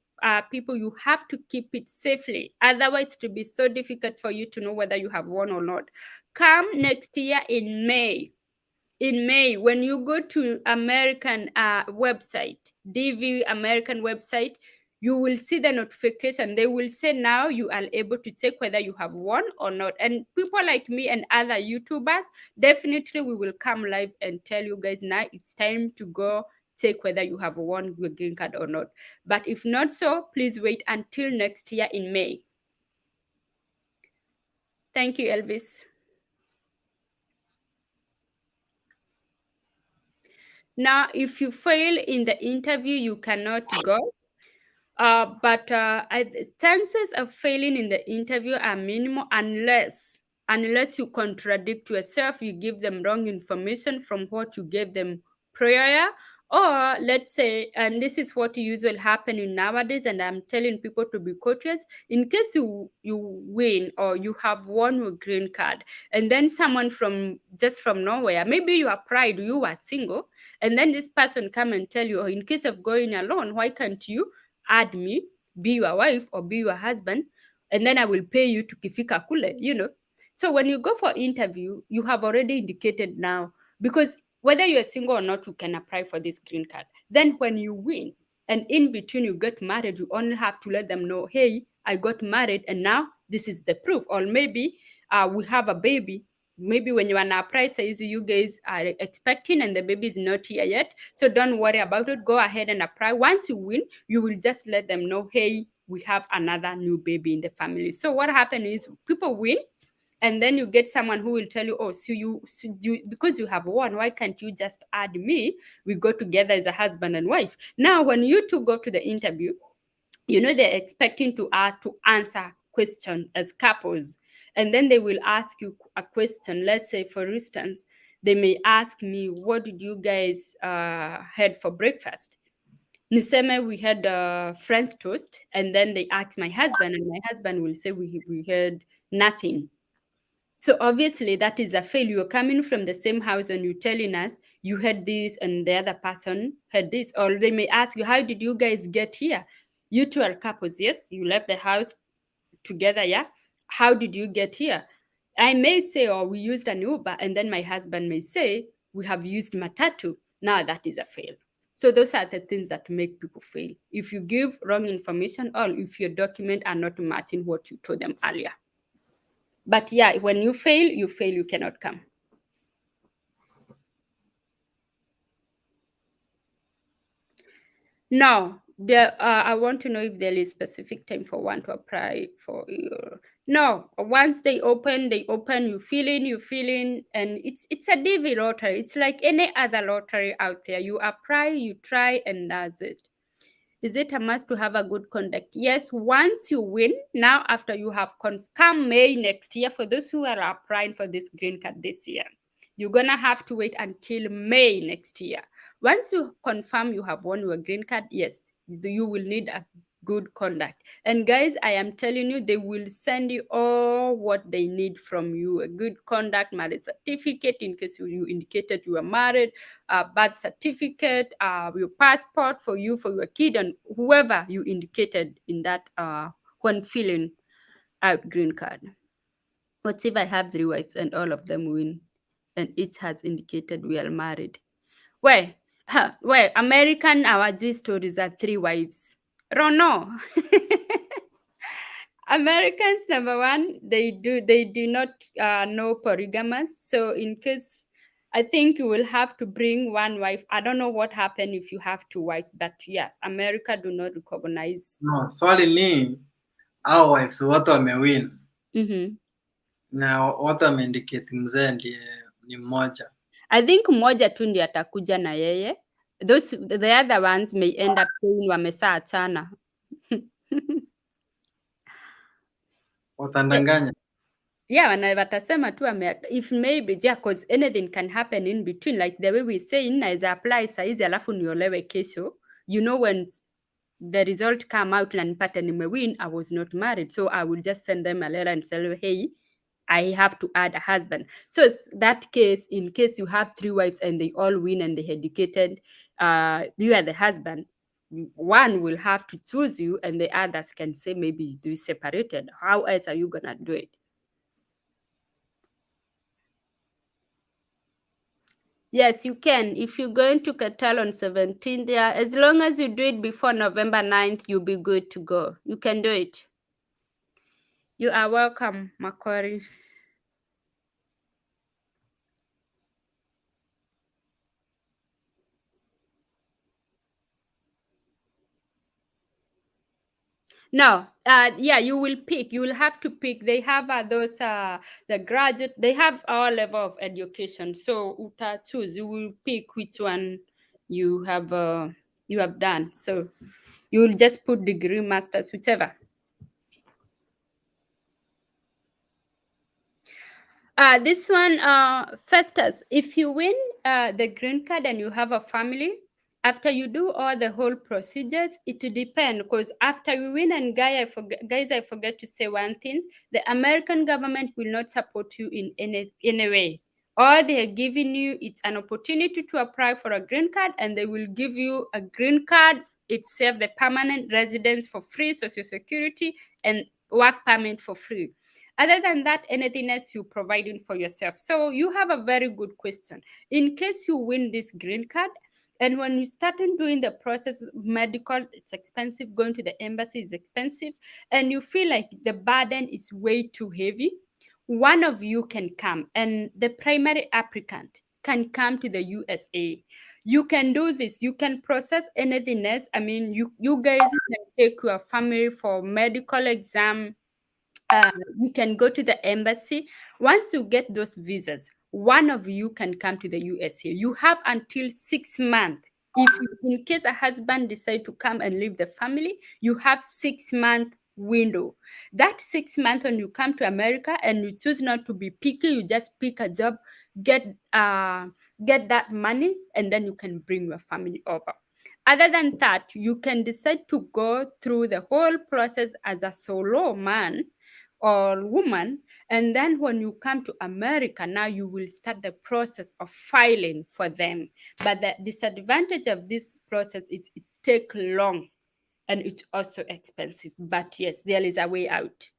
People, you have to keep it safely. Otherwise, it will be so difficult for you to know whether you have won or not. Come next year in May. In May, when you go to American website, DV American website, you will see the notification. They will say now you are able to check whether you have won or not. And people like me and other YouTubers, definitely we will come live and tell you guys now it's time to go check whether you have won your green card or not. But if not so, please wait until next year in May. Thank you, Elvis. Now, if you fail in the interview, you cannot go. But chances of failing in the interview are minimal unless you contradict yourself, you give them wrong information from what you gave them prior, or let's say, and this is what usually happening nowadays, and I'm telling people to be cautious. In case you win or you have won your green card, and then someone from just from nowhere, maybe you are pride, you are single, and then this person come and tell you, oh, in case of going alone, why can't you add me, be your wife or be your husband, and then I will pay you to kifika kule. So when you go for interview, you have already indicated now, because whether you're single or not, you can apply for this green card. Then when you win, and in between you get married, you only have to let them know, hey, I got married and now this is the proof. Or maybe we have a baby. Maybe when you are now price size, you guys are expecting and the baby is not here yet. So don't worry about it. Go ahead and apply. Once you win, you will just let them know, hey, we have another new baby in the family. So what happens is people win, and then you get someone who will tell you, oh, because you have won, why can't you just add me? We go together as a husband and wife. Now, when you two go to the interview, they're expecting to answer questions as couples, and then they will ask you a question. Let's say, for instance, they may ask me, what did you guys had for breakfast? Niseme, we had French toast, and then they ask my husband, and my husband will say we had nothing. So obviously that is a fail. You're coming from the same house and you're telling us you had this and the other person had this. Or they may ask you, how did you guys get here? You two are couples, yes? You left the house together, yeah? How did you get here? I may say, oh, we used an Uber, and then my husband may say, we have used Matatu. Now that is a fail. So those are the things that make people fail. If you give wrong information, or if your document are not matching what you told them earlier. But yeah, when you fail, you cannot come. Now, I want to know if there is specific time for one to apply for your. No, once they open, you fill in, and it's a DV lottery. It's like any other lottery out there. You apply, you try, and that's it. Is it a must to have a good conduct? Yes, once you win, now after you have come May next year, for those who are applying for this green card this year, you're going to have to wait until May next year. Once you confirm you have won your green card, yes, you will need a good conduct. And guys, I am telling you, they will send you all what they need from you: a good conduct, marriage certificate in case you indicated you are married, birth certificate, your passport for you, for your kid, and whoever you indicated in that when filling out green card. What if I have 3 wives and all of them win, and each has indicated we are married? Well, Well, American hawajui stories za 3 wives. Rono. Americans, number one, they do not know polygamous. So in case, I think you will have to bring one wife. I don't know what happened if you have 2 wives, but yes, America do not recognize. No, swali ni hao wives wote wamewin Mm-hmm. na wote wameindicate mzee ndiye ni mmoja. I think mmoja tu ndiye atakuja na yeye. The other ones may end up saying wamesaachana. Watandanganya. Yeah, watasema tu if maybe, yeah, cause anything can happen in between, like the way we say naweza apply saizi alafu niolewe kesho. You know, when the result come out na nipate nimewin, I was not married, so I will just send them a letter and say, hey, I have to add a husband. So that case, in case you have 3 wives and they all win and they educated, you are the husband, one will have to choose you and the others can say maybe you separated. How else are you gonna do it? Yes, you can. If you're going to Qatar on 17th, yeah, as long as you do it before November 9th, you'll be good to go. You can do it. You are welcome, Makori. No, yeah, you will pick. You will have to pick. They have those the graduate. They have all level of education. So uta choose. You will pick which one you have done. So you will just put degree, masters, whichever. This one, Festus, if you win the green card and you have a family, after you do all the whole procedures, it will depend, because after you win, and guys, I forget to say one thing, the American government will not support you in any way. All they are giving you, it's an opportunity to apply for a green card, and they will give you a green card itself, the permanent residence for free, social security, and work permit for free. Other than that, anything else you're providing for yourself. So you have a very good question. In case you win this green card, and when you start doing the process, medical, it's expensive, going to the embassy is expensive, and you feel like the burden is way too heavy, one of you can come, and the primary applicant can come to the USA. You can do this. You can process anything else. I mean, you guys can take your family for medical exam. You can go to the embassy. Once you get those visas, one of you can come to the USA. You have until 6 months. If in case a husband decide to come and leave the family, you have 6 month window. That 6 months, when you come to America and you choose not to be picky, you just pick a job, get that money, and then you can bring your family over. Other than that, you can decide to go through the whole process as a solo man or woman, and then when you come to America, now you will start the process of filing for them. But the disadvantage of this process is it takes long and it's also expensive. But yes, there is a way out.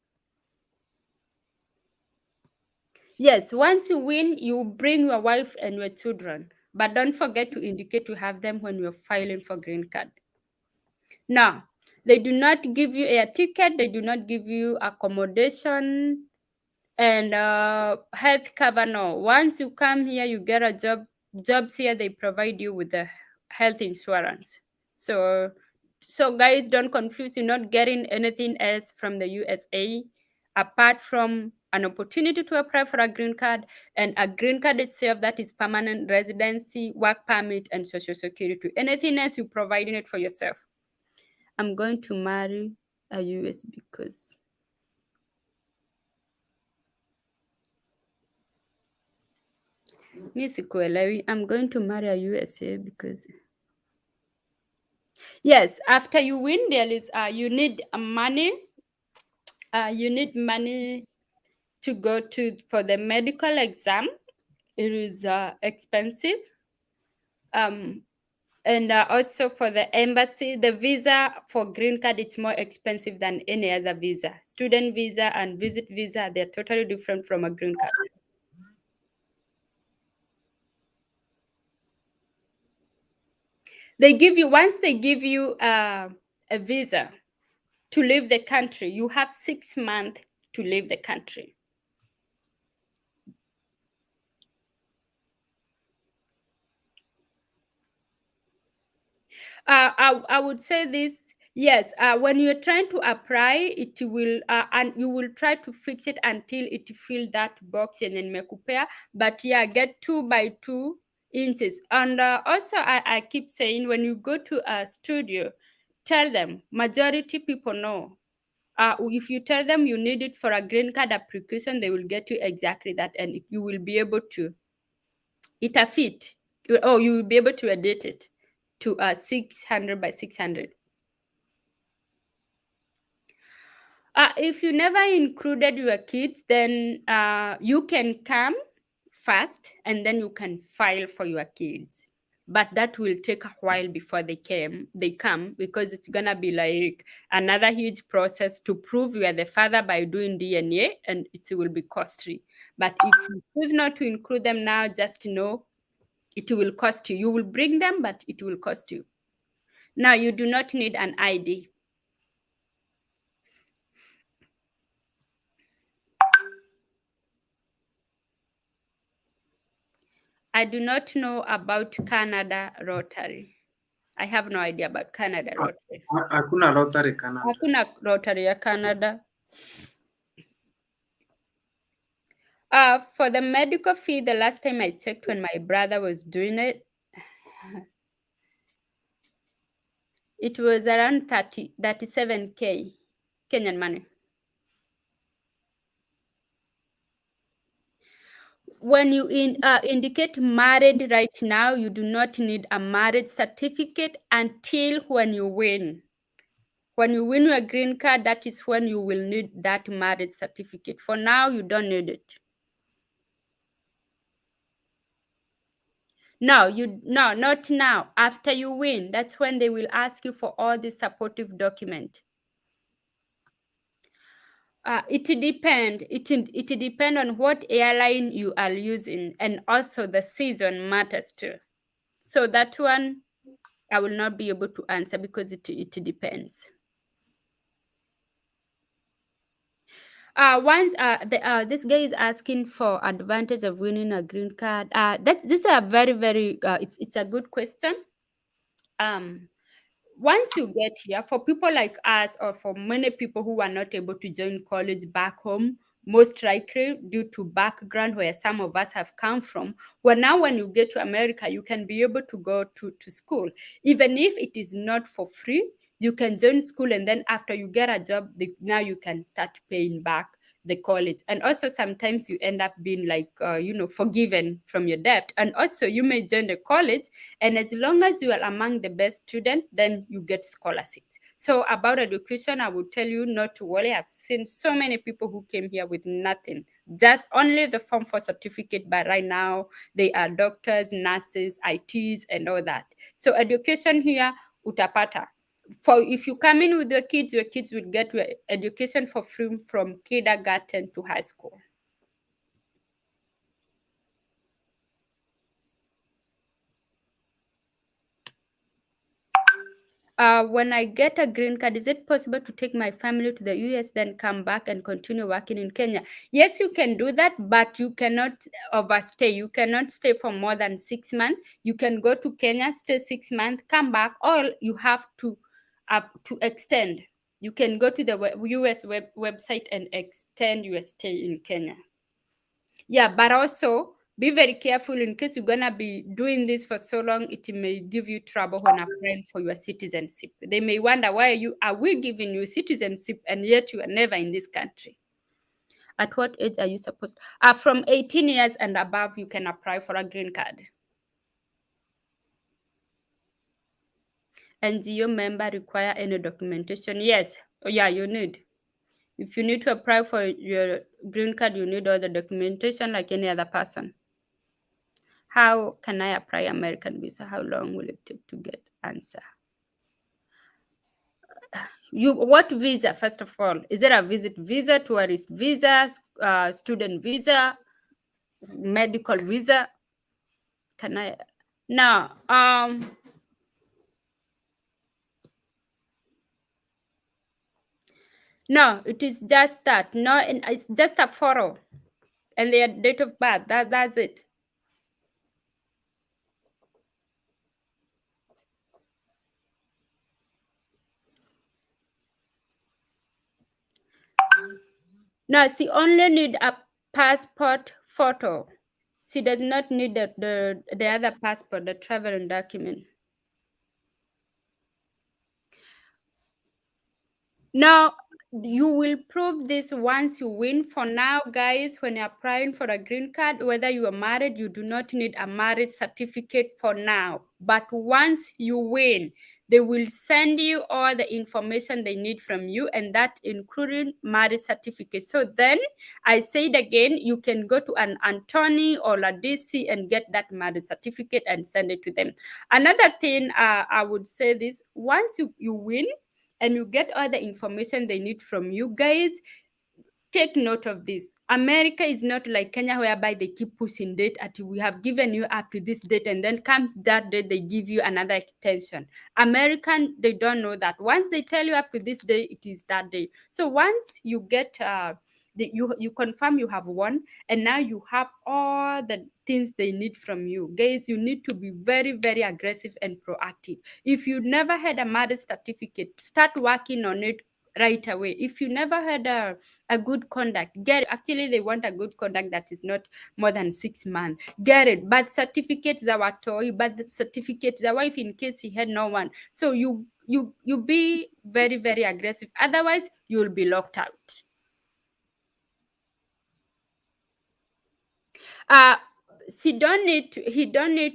Yes, once you win, you bring your wife and your children, but don't forget to indicate to have them when you're filing for green card. Now, they do not give you a ticket, they do not give you accommodation and health cover. No, once you come here, you get a jobs here, they provide you with the health insurance. So guys, don't confuse. You're not getting anything else from the USA apart from an opportunity to apply for a green card, and a green card itself, that is permanent residency, work permit, and social security. Anything else, you're providing it for yourself. I'm going to marry a US because mi sikuelewi. I'm going to marry a USA because yes, after you win, there is you need money. You need money to go for the medical exam. It is expensive. And also for the embassy, the visa for green card, it's more expensive than any other visa. Student visa and visit visa, they're totally different from a green card. Once they give you a visa to leave the country, you have 6 months to leave the country. I would say this. Yes, when you're trying to apply, it will, and you will try to fix it until it fill that box and then mekupea. But yeah, get 2 by 2 inches. And also, I keep saying, when you go to a studio, tell them, majority people know. If you tell them you need it for a green card application, they will get you exactly that, and you will be able to it a fit. Oh, you will be able to edit it to 600 by 600. If you never included your kids, then you can come first and then you can file for your kids. But that will take a while before they come, because it's gonna be like another huge process to prove you are the father by doing DNA, and it will be costly. But if you choose not to include them now, just know it will cost you. You will bring them, but it will cost you. Now, you do not need an ID. I do not know about Canada Rotary. I have no idea about Canada Rotary. Hakuna Rotary Canada. Hakuna Rotary ya Canada. For the medical fee, the last time I checked when my brother was doing it, it was around 37K Kenyan money. When you indicate married right now, you do not need a marriage certificate until when you win. When you win your green card, that is when you will need that marriage certificate. For now, you don't need it. No, not now. After you win, that's when they will ask you for all the supportive document. It depends. It depends on what airline you are using, and also the season matters too. So that one, I will not be able to answer because it depends. This guy is asking for advantage of winning a green card. This is a very it's a good question. Once you get here, for people like us, or for many people who are not able to join college back home, most likely due to background where some of us have come from, well, now when you get to America, you can be able to go to school. Even if it is not for free, you can join school, and then after you get a job, now you can start paying back the college. And also sometimes you end up being like forgiven from your debt. And also you may join the college, and as long as you are among the best students, then you get scholarships. So about education, I would tell you not to worry. I've seen so many people who came here with nothing, just only the form for certificate, but right now they are doctors, nurses, ITs, and all that. So education here, utapata. For if you come in with your kids will get your education for free from kindergarten to high school. When I get a green card, is it possible to take my family to the US, then come back and continue working in Kenya? Yes, you can do that, but you cannot overstay. You cannot stay for more than 6 months. You can go to Kenya, stay 6 months, come back, or you have to extend. You can go to the US website and extend your stay in Kenya. Yeah, but also be very careful in case you're gonna be doing this for so long. It may give you trouble when applying for your citizenship. They may wonder, why are we giving you citizenship and yet you are never in this country? At what age are you supposed? From 18 years and above, you can apply for a green card. NGO member require any documentation? Yes. Yeah, you need. If you need to apply for your green card, you need all the documentation like any other person. How can I apply American visa? How long will it take to get answer? What visa, first of all? Is it a visit visa, tourist visa, student visa, medical visa? Can I now? No, it is just that. No, it's just a photo and their date of birth. That's it. No, she only need a passport photo. She does not need the other passport, the traveling document. Now, you will prove this once you win. For now, guys, when you're applying for a green card, whether you are married, you do not need a marriage certificate for now. But once you win, they will send you all the information they need from you, and that including marriage certificate. So then, I say it again, you can go to an attorney or a DC and get that marriage certificate and send it to them. Another thing, I would say this: once you win, and you get all the information they need from you, guys, take note of this. America is not like Kenya, whereby they keep pushing date until we have given you up to this date, and then comes that date, they give you another extension. American, they don't know that. Once they tell you up to this day, it is that day. So once you get you confirm you have won, and now you have all the things they need from you, guys, you need to be very, very aggressive and proactive. If you never had a marriage certificate, start working on it right away. If you never had a good conduct, get it. Actually, they want a good conduct that is not more than 6 months. Get it. Birth certificates are what toy, but the certificates, the wife in case he had no one. So you be very, very aggressive. Otherwise, you'll be locked out. He don't need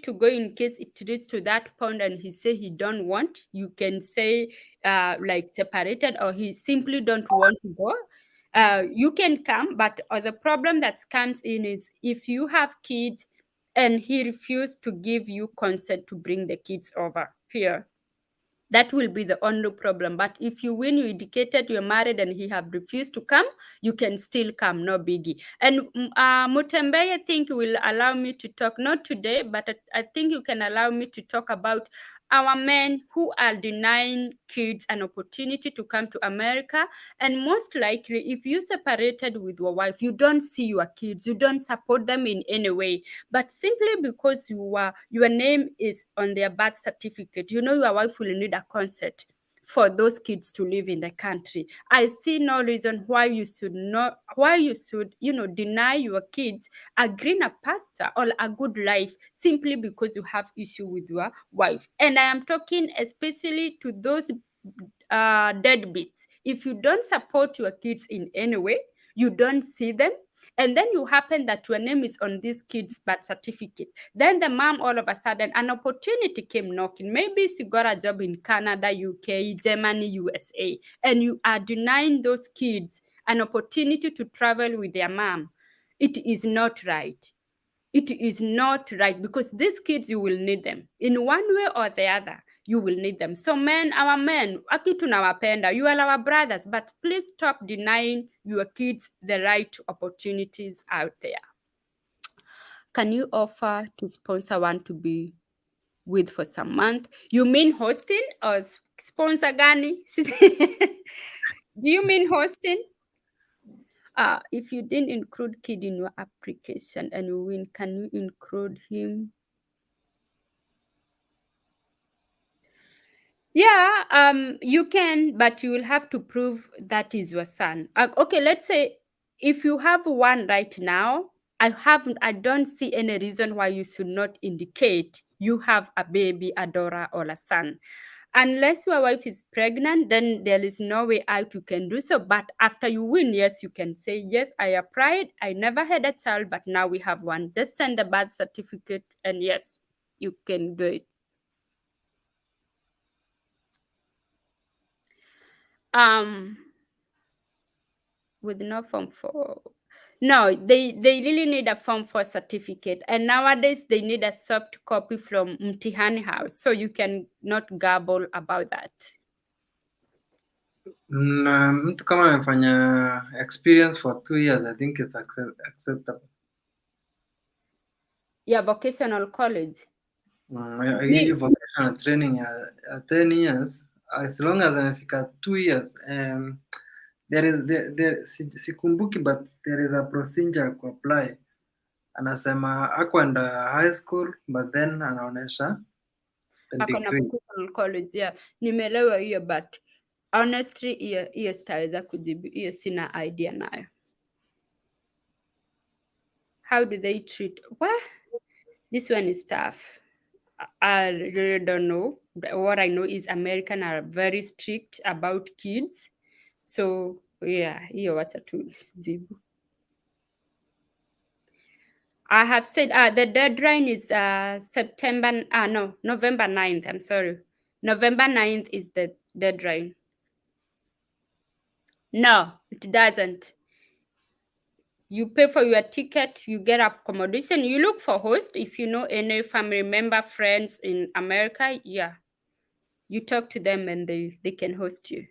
to go in case it reaches to that point and he say he don't want. You can say like separated, or he simply don't want to go. You can come, but the problem that comes in is if you have kids and he refused to give you consent to bring the kids over here, that will be the only problem. But if you win, you indicated you're married and he have refused to come, you can still come, no biggie. And Mutembe, I think, will allow me to talk, not today, but I think you can allow me to talk about our men who are denying kids an opportunity to come to America. And most likely, if you separated with your wife, you don't see your kids, you don't support them in any way, but simply because your name is on their birth certificate, you know your wife will need a consent for those kids to live in the country. I see no reason why you should deny your kids a greener pasture or a good life simply because you have issue with your wife. And I am talking especially to those deadbeats. If you don't support your kids in any way, you don't see them, and then you happen that your name is on this kid's birth certificate, then the mom, all of a sudden, an opportunity came knocking. Maybe she got a job in Canada, UK, Germany, USA, and you are denying those kids an opportunity to travel with their mom. It is not right. It is not right, because these kids, you will need them in one way or the other. You will need them. So men, our men, aki tunawapenda, you are our brothers, but please stop denying your kids the right opportunities out there. Can you offer to sponsor one to be with for some month? You mean hosting or sponsor gani? Do you mean hosting? If you didn't include kid in your application and you win, can you include him? Yeah, you can, but you will have to prove that is your son. Okay, let's say if you have one right now, I don't see any reason why you should not indicate you have a baby, a daughter, or a son. Unless your wife is pregnant, then there is no way out you can do so. But after you win, yes, you can say, yes, I applied. I never had a child, but now we have one. Just send the birth certificate, and yes, you can do it. With no form for, no, they really need a form for certificate, and nowadays they need a soft copy from mtihani house, so you can not gabble about that. Na mtu kama amefanya experience for 2 years, I think it's acceptable. Yeah, vocational college. Hii vocational training ya 10 years, as long as amefika 2 years, there is sikumbuki, but there is a procedure ku apply. Anasema hakwenda high school but then anaonesha Akona degree. vocational college, yeah. Nimeelewa hiyo, but honestly hiyo sitaweza kujibu, hiyo sina idea nayo. How do they treat? What? This one is tough. I really don't know. What I know is American are very strict about kids. So yeah, hiyo wacha tu sijibu. I have said the deadline is November 9th. I'm sorry. November 9th is the deadline. No, it doesn't. You pay for your ticket, you get accommodation, you look for host. If you know any family member, friends in America, yeah, you talk to them and they can host you.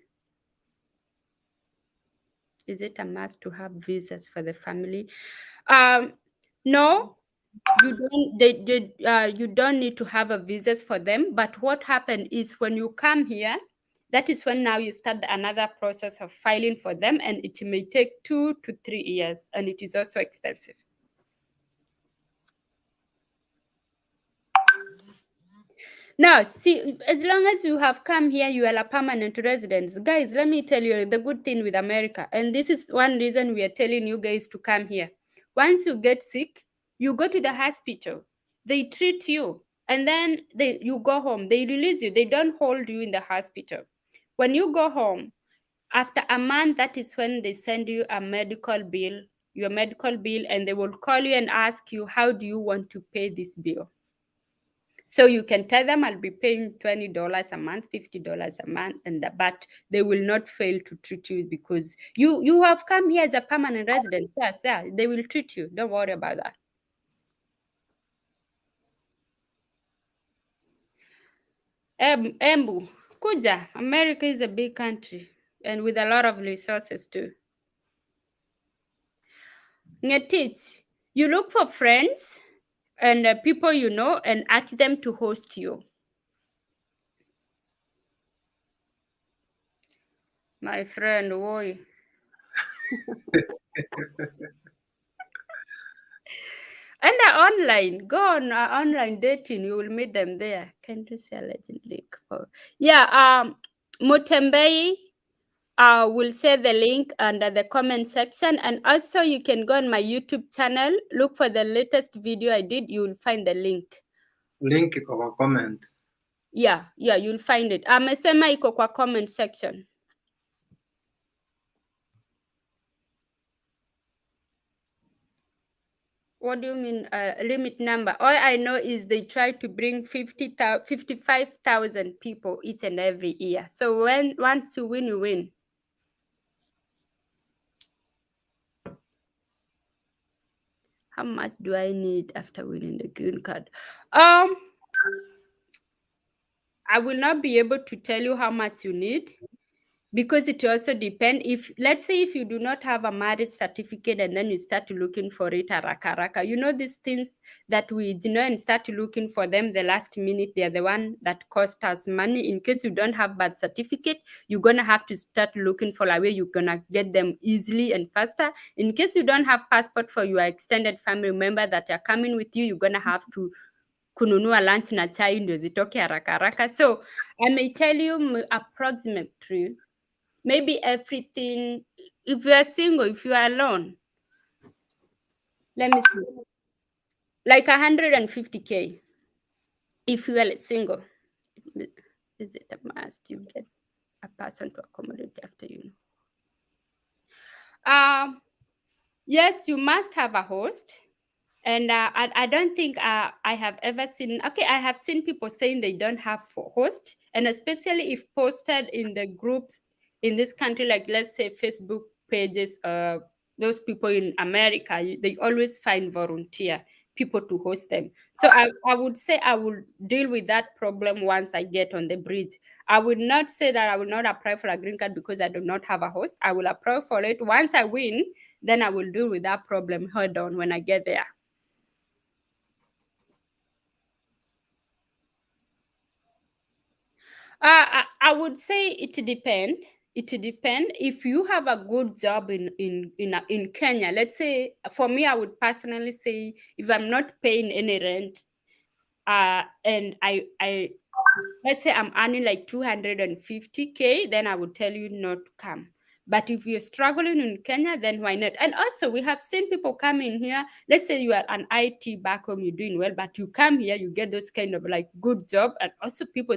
Is it a must to have visas for the family? No, you don't. You don't need to have a visas for them. But what happened is when you come here, that is when now you start another process of filing for them, and it may take 2 to 3 years, and it is also expensive. Now, see, as long as you have come here, you are a permanent resident. Guys, let me tell you the good thing with America, and this is one reason we are telling you guys to come here. Once you get sick, you go to the hospital, they treat you, and then you go home. They release you. They don't hold you in the hospital. When you go home, after a month, that is when they send you a medical bill, your medical bill, and they will call you and ask you, how do you want to pay this bill? So you can tell them I'll be paying $20 a month, $50 a month, but they will not fail to treat you because you have come here as a permanent resident. Yes, yeah, they will treat you. Don't worry about that. Embu, kuja. America is a big country and with a lot of resources too. Ngetich, you look for friends and people you know and ask them to host you. My friend, boy. And online, go on online dating, you will meet them there. Can you see a legend link for? Yeah, Mutembei will say the link under the comment section, and also you can go on my YouTube channel, look for the latest video I did. You will find the link. Link iko kwa comment. Yeah, you'll find it. Amesema iko kwa comment section. What do you mean limit number? All I know is they try to bring 55,000 people each and every year. So once you win, you win. How much do I need after winning the green card? I will not be able to tell you how much you need, because it also depends. If, let's say, if you do not have a marriage certificate and then you start looking for it haraka, you know, these things that we and start looking for them the last minute, they're the one that cost us money. In case you don't have birth certificate, you're gonna have to start looking for a way you're gonna get them easily and faster. In case you don't have passport for your extended family member that are coming with you, you're gonna have to kununua lunch na chai ndio zitoke haraka. So I may tell you approximately, maybe everything, if you are single, if you are alone, let me see, like 150K. If you are single, is it a must you get a person to accommodate after you? Yes, you must have a host. And I don't think I have ever seen, okay, I have seen people saying they don't have host, and especially if posted in the groups in this country, like let's say Facebook pages, those people in America, they always find volunteer people to host them. So I would say I will deal with that problem once I get on the bridge. I would not say that I will not apply for a green card because I do not have a host. I will apply for it. Once I win, then I will deal with that problem head on when I get there. I would say it depends. it depends. If you have a good job in Kenya, let's say for me, I would personally say if I'm not paying any rent, and I let's say I'm earning like 250K, then I would tell you not to come. But if you're struggling in Kenya, then why not? And also, we have seen people come in here. Let's say you are an IT back home, you're doing well, but you come here, you get those kind of like good job, and also people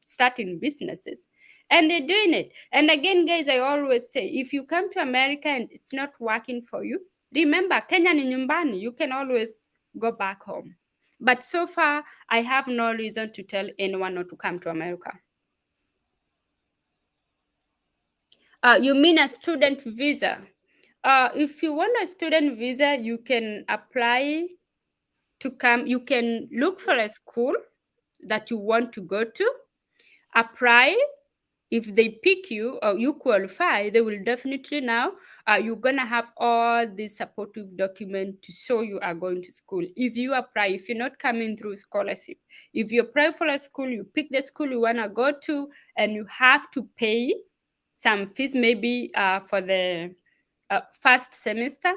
starting businesses, and they're doing it. And again, guys, I always say, if you come to America and it's not working for you, remember Kenya ni nyumbani. You can always go back home. But so far, I have no reason to tell anyone not to come to America. You mean a student visa? If you want a student visa, you can apply to come. You can look for a school that you want to go to, apply. If they pick you or you qualify, they will definitely now you're gonna have all the supportive document to show you are going to school. If you apply, if you're not coming through scholarship, if you apply for a school, you pick the school you wanna go to, and you have to pay some fees, maybe for the first semester.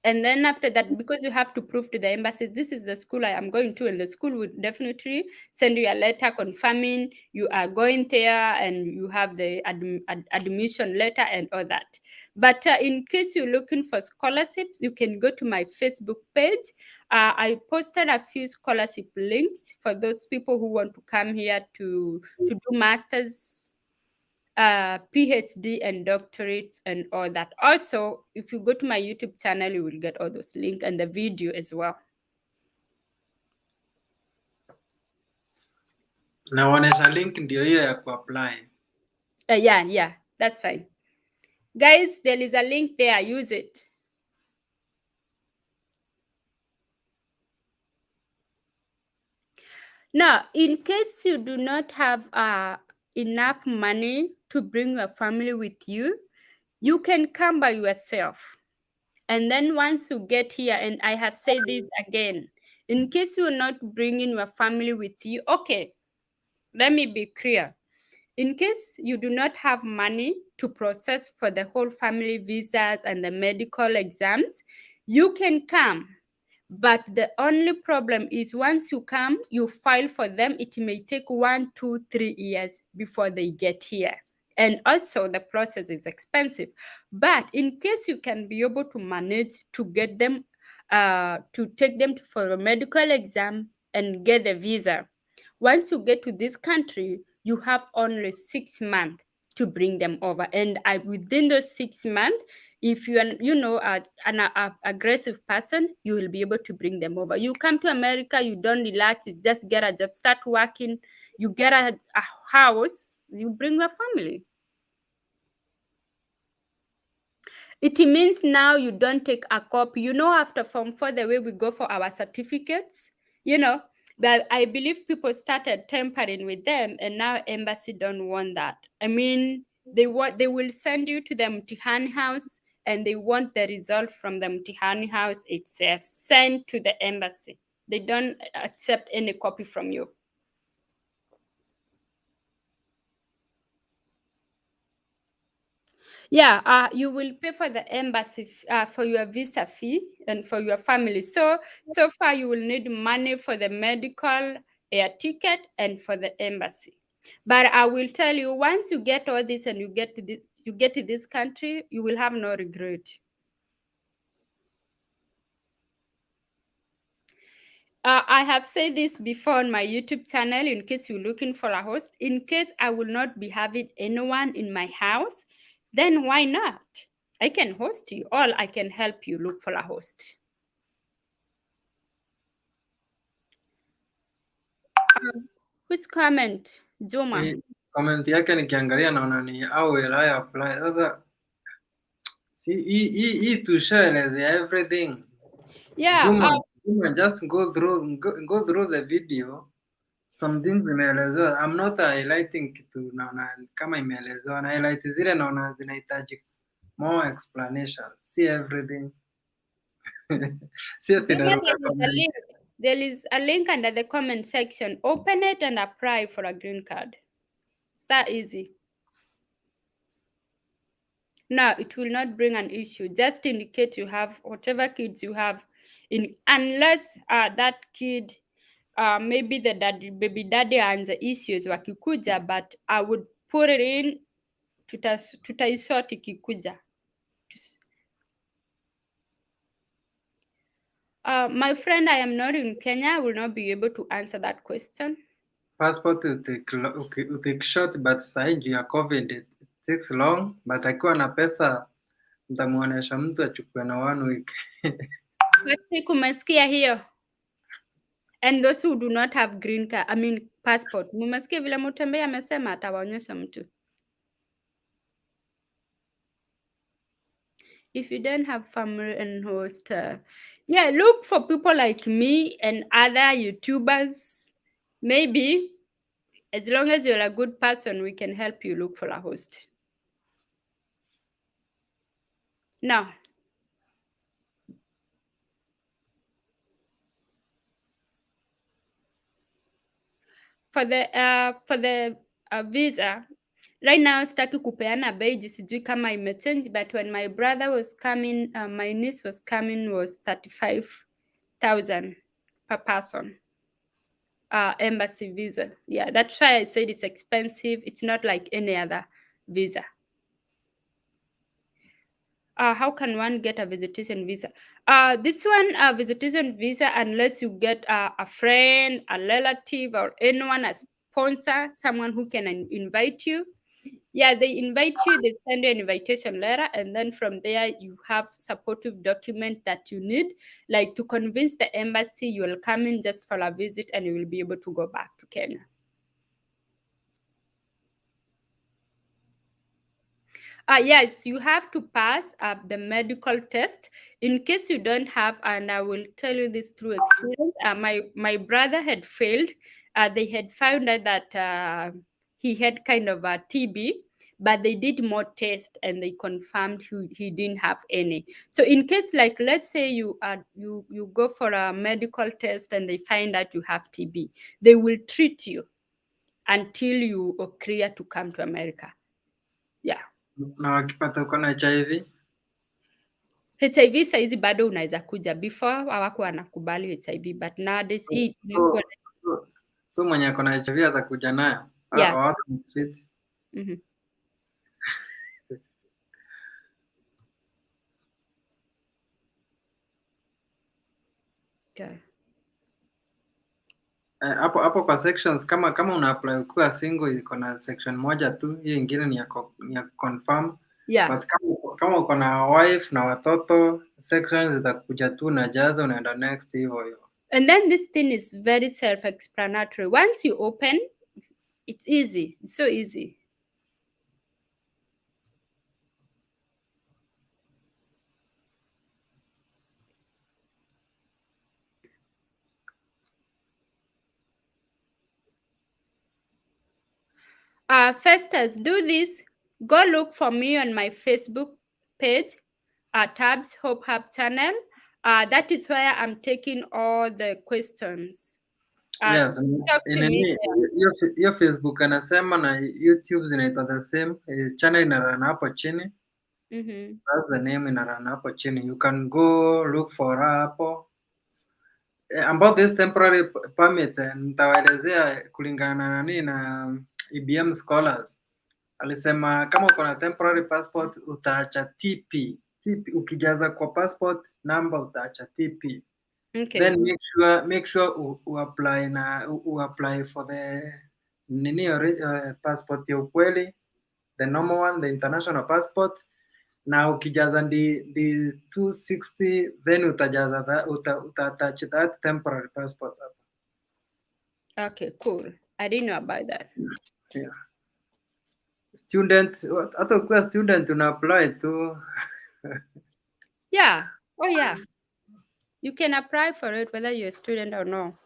And then after that, because you have to prove to the embassy, this is the school I am going to, and the school would definitely send you a letter confirming you are going there, and you have the admission letter and all that. But in case you're looking for scholarships, you can go to my Facebook page. I posted a few scholarship links for those people who want to come here to do masters, PhD and doctorates and all that. Also, if you go to my YouTube channel, you will get all those links and the video as well. Naonesha link ndio hiyo ya kuapply. Yeah, that's fine. Guys, there is a link there, use it. Now, in case you do not have enough money to bring your family with you, you can come by yourself. And then once you get here, and I have said this again, in case you're not bringing your family with you, okay, let me be clear. In case you do not have money to process for the whole family visas and the medical exams, you can come. But the only problem is once you come, you file for them, it may take 1, 2, 3 years before they get here. And also the process is expensive. But in case you can be able to manage to get them, to take them for a medical exam and get a visa, once you get to this country, you have only 6 months to bring them over. And within those 6 months, if you are, an aggressive person, you will be able to bring them over. You come to America, you don't relax, you just get a job, start working, you get a house, you bring your family. It means now you don't take a copy. After Form 4, the way we go for our certificates, but I believe people started tampering with them, and now embassy don't want that. I mean, they will send you to the Mtihani house, and they want the result from the Mtihani house itself sent to the embassy. They don't accept any copy from you. Yeah, you will pay for the embassy for your visa fee and for your family. So far you will need money for the medical, air ticket, and for the embassy. But I will tell you, once you get all this and you get to this country, you will have no regret. I have said this before on my YouTube channel, in case you're looking for a host. In case I will not be having anyone in my house, then why not? I can host you, or I can help you look for a host. Which comment, Juma? Comment yake nikiangalia naona ni how will I apply. Sasa hii tushaelezea everything. Yeah. Juma, just go through the video. Some things imeelezewa. I'm not highlighting kitu naona kama imeelezewa, na highlight zile naona zinahitaji more explanation. See everything. There is a link under the comment section. Open it and apply for a green card. It's that easy. No, it will not bring an issue. Just indicate you have whatever kids you have, unless that kid maybe the baby daddy and the issues wakikuja, but I would put it in, tutaisort ikikuja. My friend, I am not in Kenya. I will not be able to answer that question. Passport will take short, but sahi juu ya COVID it takes long, but akiwa na pesa nitamuonesha mtu achukue na 1 week. Patrick, umesikia hiyo? And those who do not have green card, I mean passport, mumesikia vile Mutembei amesema atawaonyesha mtu. If you don't have family and host, yeah, look for people like me and other YouTubers. Maybe, as long as you're a good person, we can help you look for a host. Now, for the visa, right now sitaki kupeana bei juu sijui kama imechange, but when my brother was coming, my niece was coming, was 35,000 per person. Embassy visa. Yeah, that's why I said it's expensive. It's not like any other visa. How can one get a visitation visa? This one, visitation visa, unless you get a friend, a relative, or anyone, a sponsor, someone who can invite you. Yeah, they invite you, they send you an invitation letter, and then from there you have supportive document that you need, like to convince the embassy you will come in just for a visit and you will be able to go back to Kenya. Yes, you have to pass the medical test. In case you don't have, and I will tell you this through experience, my brother had failed. They had found out that he had kind of a TB, but they did more tests and they confirmed he didn't have any. So in case, like, let's say you go for a medical test and they find out you have TB, they will treat you until you are clear to come to America. Yeah. Na wakipata uko na HIV? HIV saizi bado unaweza kuja, before hawako wanakubali HIV, but nowadays hii So mwenye ako na HIV atakuja nayo? Yeah. Hawatamtreat? Okay. Hapo kwa sections, kama una apply ukiwa single iko na section moja tu, hiyo ingine ni ya confirm. Yeah. But kama uko na wife na watoto, sections zitakuja tu unajaza unaenda next hivyo hivyo. And then this thing is very self-explanatory. Once you open, it's easy. It's so easy. Festus, do this. Go look for me on my Facebook page, Tabs Hope Hub channel. That is where I'm taking all the questions. Yes, hiyo Facebook anasema na YouTube zinaitwa the same. Channel inarana hapo chini. That's the name inarana hapo chini. You can go look for hapo. About this temporary permit, nitawaelezea kulingana na EBM Scholars. Alisema kama uko na temporary passport utaacha TP. Ukijaza kwa passport number utaacha TP. Okay. Then make sure u apply for the passport ya ukweli, the normal one, the international passport. Na ukijaza the 260, then utajaza attach that temporary passport. Okay, cool. I didn't know about that. Yeah. Student, hata ukiwa student una apply tu. Yeah. Oh yeah. You can apply for it whether you're a student or no.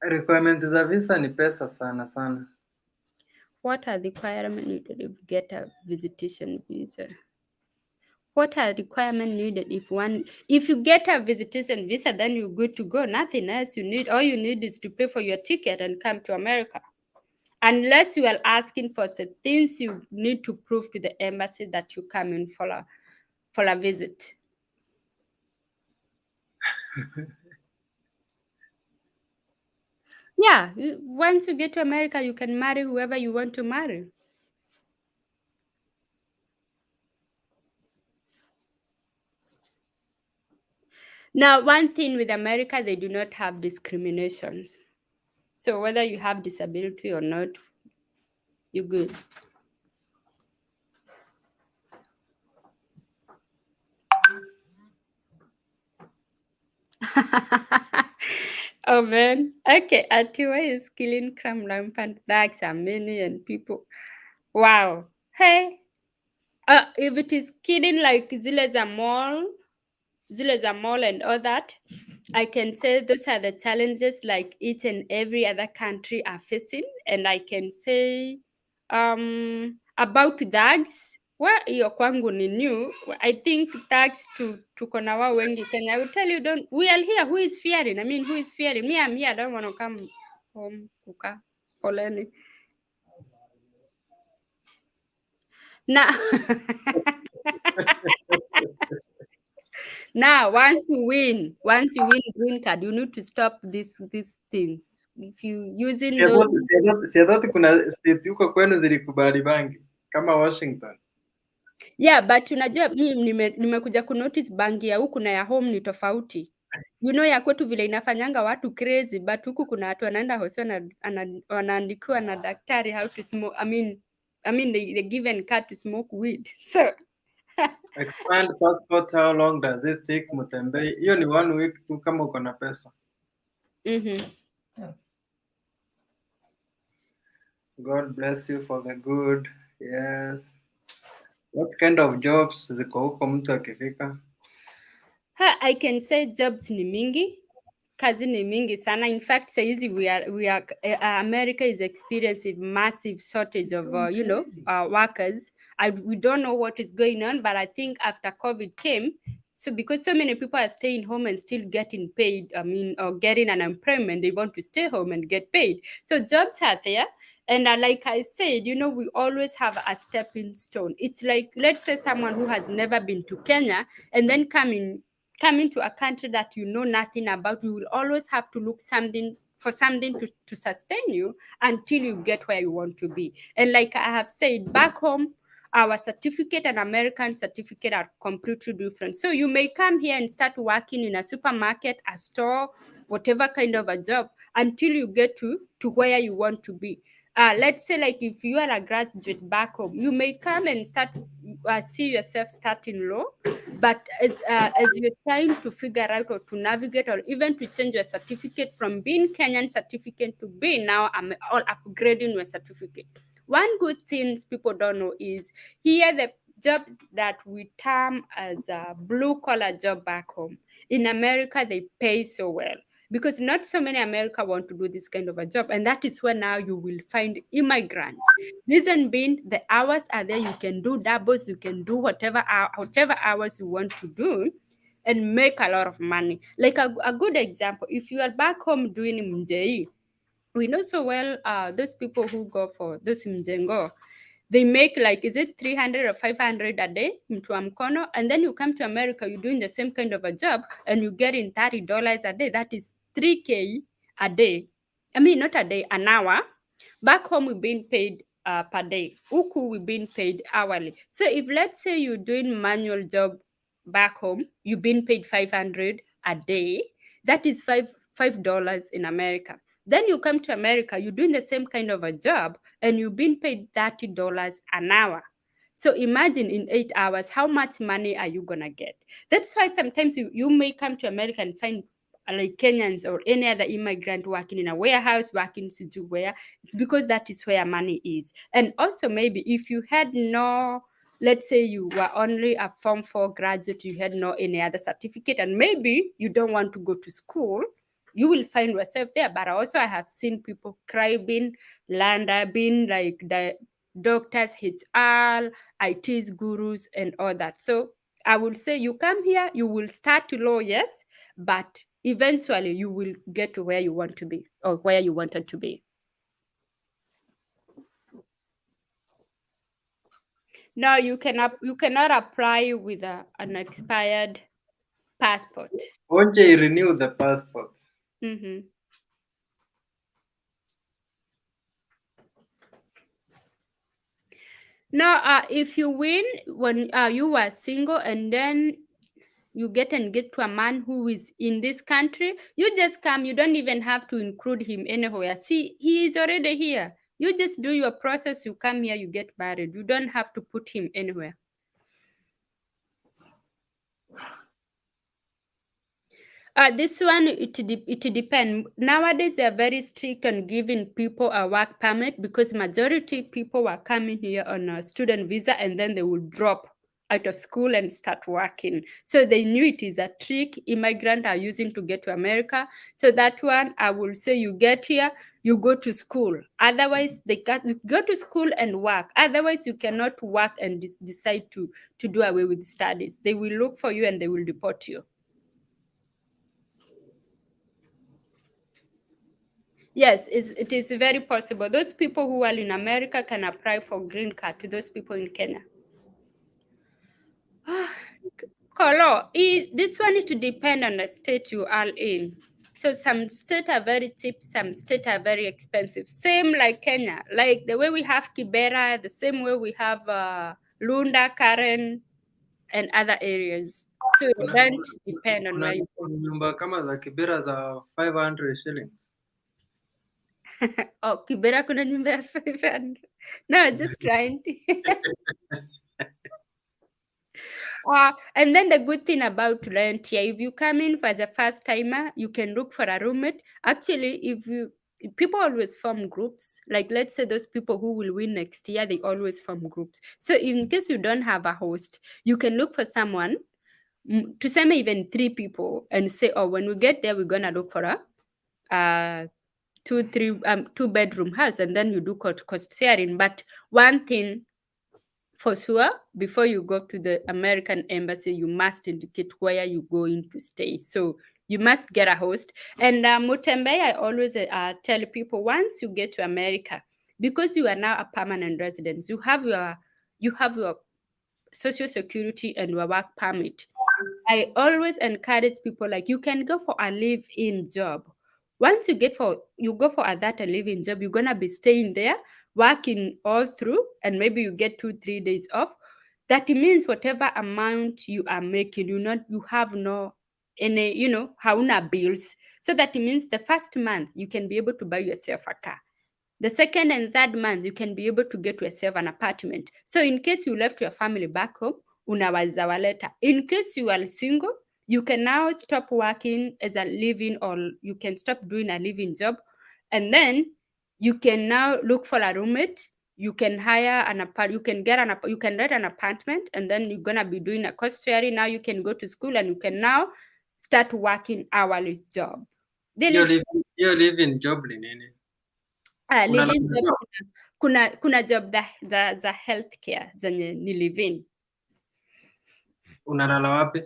Requirement za visa ni pesa sana sana. What are the requirements needed if you get a visitation visa? What are the requirements needed if you get a visitation visa, then you're good to go. Nothing else you need. All you need is to pay for your ticket and come to America. unless you are asking for the things you need to prove to the embassy that you come in for a visit. Yeah, once you get to America, you can marry whoever you want to marry. Now, one thing with America, they do not have discriminations. So whether you have disability or not, you're good. Oh man. Okay, Atiwa is killing crime rampant dogs and many and people. Wow. Hey. If it is killing like Zileza Mall and all that, I can say those are the challenges like each and every other country are facing. And I can say about dogs, well, hiyo kwangu ni new. I think dogs tuko na wao wengi Kenya. I will tell you, don't we are here. Who is fearing? I mean, who is fearing? Me, I'm here. I don't want to come home kuka poleni. Now, now once you win green card, you need to stop these things. If you using those, Si thought kuna state huko kwenu zilikubali bangi kama Washington. yeah, but unajua nimekuja kunotice bangi ya huku na ya home ni tofauti. You know, ya kwetu vile inafanyanga watu crazy, but huku kuna watu wanaenda hospitali wanaandikiwa na daktari how to smoke. I mean they given card to smoke weed. So Expand passport, how long does it take Mutembei? Hiyo ni 1 week tu kama uko na pesa. God bless you for the good. Yes. What kind of jobs ziko huko mtu akifika? I can say jobs ni mingi, kazi ni mingi sana. In fact, saizi America is experiencing massive shortage of workers. We don't know what is going on, but I think after COVID came, so because so many people are staying home and still getting paid, or getting unemployment, they want to stay home and get paid. So jobs are there. And like I said, we always have a stepping stone. It's like, let's say someone who has never been to Kenya and then come into a country that you know nothing about, you will always have to look for something to sustain you until you get where you want to be. And like I have said, back home, our certificate and American certificate are completely different. So you may come here and start working in a supermarket, a store, whatever kind of a job, until you get to where you want to be. Let's say like if you are a graduate back home, you may come and see yourself starting low, but as you're trying to figure out or to navigate or even to change your certificate from being Kenyan certificate to being now all upgrading your certificate. One good thing people don't know is here the jobs that we term as a blue collar job back home. In America, they pay so well, because not so many America want to do this kind of a job. And that is where now you will find immigrants. Reason being, the hours are there. You can do doubles. You can do whatever hours you want to do and make a lot of money. Like a good example, if you are back home doing mjei, we know so well those people who go for those mjengo, they make like, is it 300 or 500 a day, mtu wa mkono, and then you come to America, you're doing the same kind of a job and you get in $30 a day. That is 3K a day. I mean, not a day, an hour. Back home, we're being paid per day. Huku, we're being paid hourly. So if let's say you're doing manual job back home, you're being paid 500 a day. That is $5 in America. Then you come to America, you're doing the same kind of a job and you've been paid $30 an hour. So imagine in 8 hours, how much money are you gonna get? That's why sometimes you may come to America and find like Kenyans or any other immigrant working in a warehouse, working to where, it's because that is where money is. And also maybe if you had no, let's say you were only a Form 4 graduate, you had no any other certificate, and maybe you don't want to go to school, you will find yourself there. But also I have seen people crying, being like the doctors, HR, ITs, gurus, and all that. So I would say you come here, you will start low, yes, but eventually you will get to where you want to be or where you wanted to be. No, you cannot apply with an expired passport. Won't you renew the passport? Mm-hmm. No, if you win when you were single and then you get engaged to a man who is in this country, you just come. You don't even have to include him anywhere. See, he is already here. You just do your process. You come here, you get married. You don't have to put him anywhere. This one, it depends. Nowadays, they are very strict on giving people a work permit because majority people were coming here on a student visa and then they will drop out of school and start working. So they knew it is a trick immigrants are using to get to America. So that one, I will say you get here, you go to school. Otherwise, you go to school and work. Otherwise, you cannot work and decide to do away with studies. They will look for you and they will deport you. Yes, it is very possible. Those people who are in America can apply for green card to those people in Kenya. Kolo, this one it depend on the state you are in. So some states are very cheap, some states are very expensive. Same like Kenya, like the way we have Kibera, the same way we have Lunda, Karen, and other areas. So it don't depend on where you go. nyumba kama za Kibera za 500 shillings. Oh, Kibera kuna nyumba ya 500. No, just trying. And then the good thing about rent here, if you come in for the first timer, you can look for a roommate. Actually, people always form groups. Like let's say those people who will win next year, they always form groups. So in case you don't have a host, you can look for someone to send even 3 people and say, oh, when we get there, we're gonna look for a 2-bedroom house, and then you do cost sharing. But one thing for sure, before you go to the American embassy, you must indicate where you're going to stay. So you must get a host. And Mutembe, I always tell people, once you get to America, because you are now a permanent resident, you have your social security and your work permit. I always encourage people, like, you can go for a live-in job. Once you go for that a live-in job, you're gonna be staying there, working all through, and maybe you get 2-3 days off. That means whatever amount you are making, you have no any, hauna bills. So that means the first month you can be able to buy yourself a car. The second and third month, you can be able to get yourself an apartment. So in case you left your family back home, unaweza waleta. In case you are single, you can now stop working as a living, or you can stop doing a living job. And then you can now look for a roommate. You can hire you can rent an apartment, and then you're gonna be doing a cost sharing. Now you can go to school and you can now start working hourly job. Hiyo live-in job ni nini? Living job, kuna job za healthcare zenye ni living. Unalala wapi?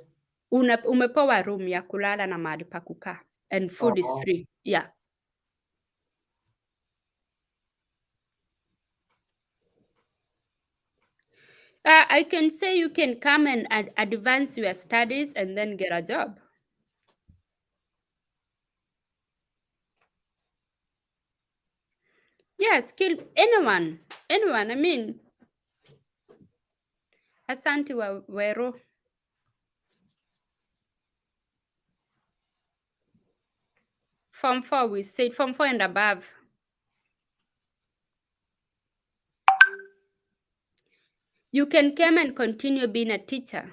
Umepewa room ya kulala na mahali pa kukaa, and food is free. Yeah. I can say you can come and advance your studies and then get a job. Yeah, skill anyone. I mean, asante Wero. Form 4, we said Form 4 and above. You can come and continue being a teacher.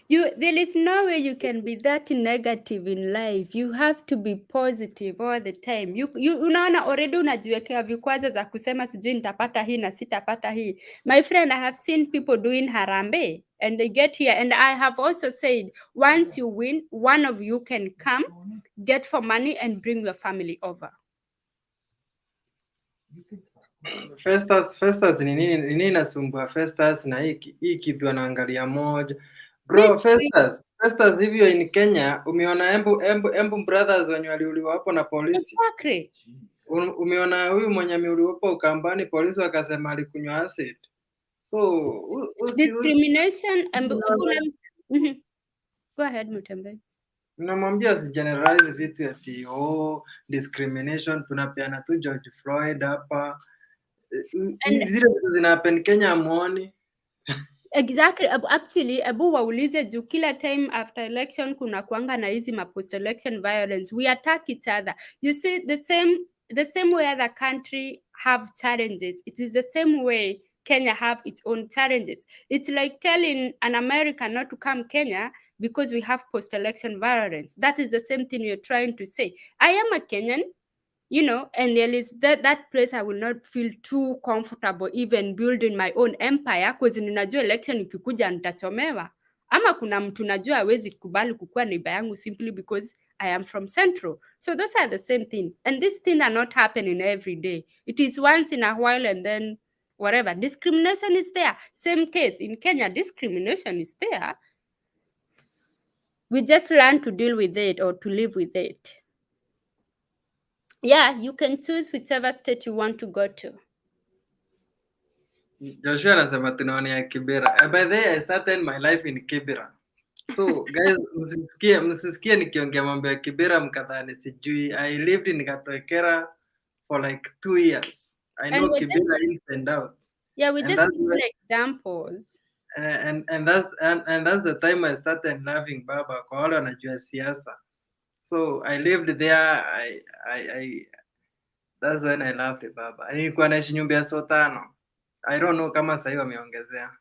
There is no way you can be that negative in life. You have to be positive all the time. Unaona already unajiwekea vikwazo za kusema sijui nitapata hii na sitapata hii. My friend, I have seen people doing harambee and they get here, and I have also said, once you win, one of you can come, get for money and bring your family over. Festus ni nini inasumbua Festus na hii kitu anaangalia moja. This Bro, Festus hivyo in Kenya umeona Embu Brothers wenye waliuliwa hapo na polisi. exactly. Umeona huyu mwenye ameuliwa hapo Ukambani, polisi wakasema alikunywa acid. So Discrimination Mhm. Go ahead, Mutembe. namwambia si generalize vitu ati discrimination tunapeana tu George Floyd hapa. And Zile vitu zina happen Kenya hamuoni. exactly, actually ebu waulize juu kila time after election kuna kuanga na hizi post election violence, we attack each other. You see the same way other country have challenges, it is the same way Kenya have its own challenges. It's like telling an American not to come Kenya because we have post election violence. That is the same thing you're trying to say. I am a Kenyan, and there is that place I will not feel too comfortable even building my own empire because ninajua election ikikuja nitachomewa, ama kuna mtu najua hawezi kubali kukuwa neighbor yangu simply because I am from Central. So those are the same thing, and this thing are not happening every day. It is once in a while, and then whatever. Discrimination is there. Same case in Kenya, discrimination is there. We just learn to deal with it or to live with it. Yeah, you can choose whichever state you want to go to. Joshua anasema tunaonea Kibera. By the way, I started my life in Kibera. So guys, msisikie nikiongea mambo ya Kibera mkadhani sijui. I lived in Gatoekera for like 2 years. I And know Kibera in and out. Yeah, we And just that's give examples. and that's the time I started loving Baba kwa wale wanajua siasa. So I lived there. I that's when I loved Baba. Nilikuwa naishi nyumba ya Sotano. I don't know kama sasa hivi wameongezea.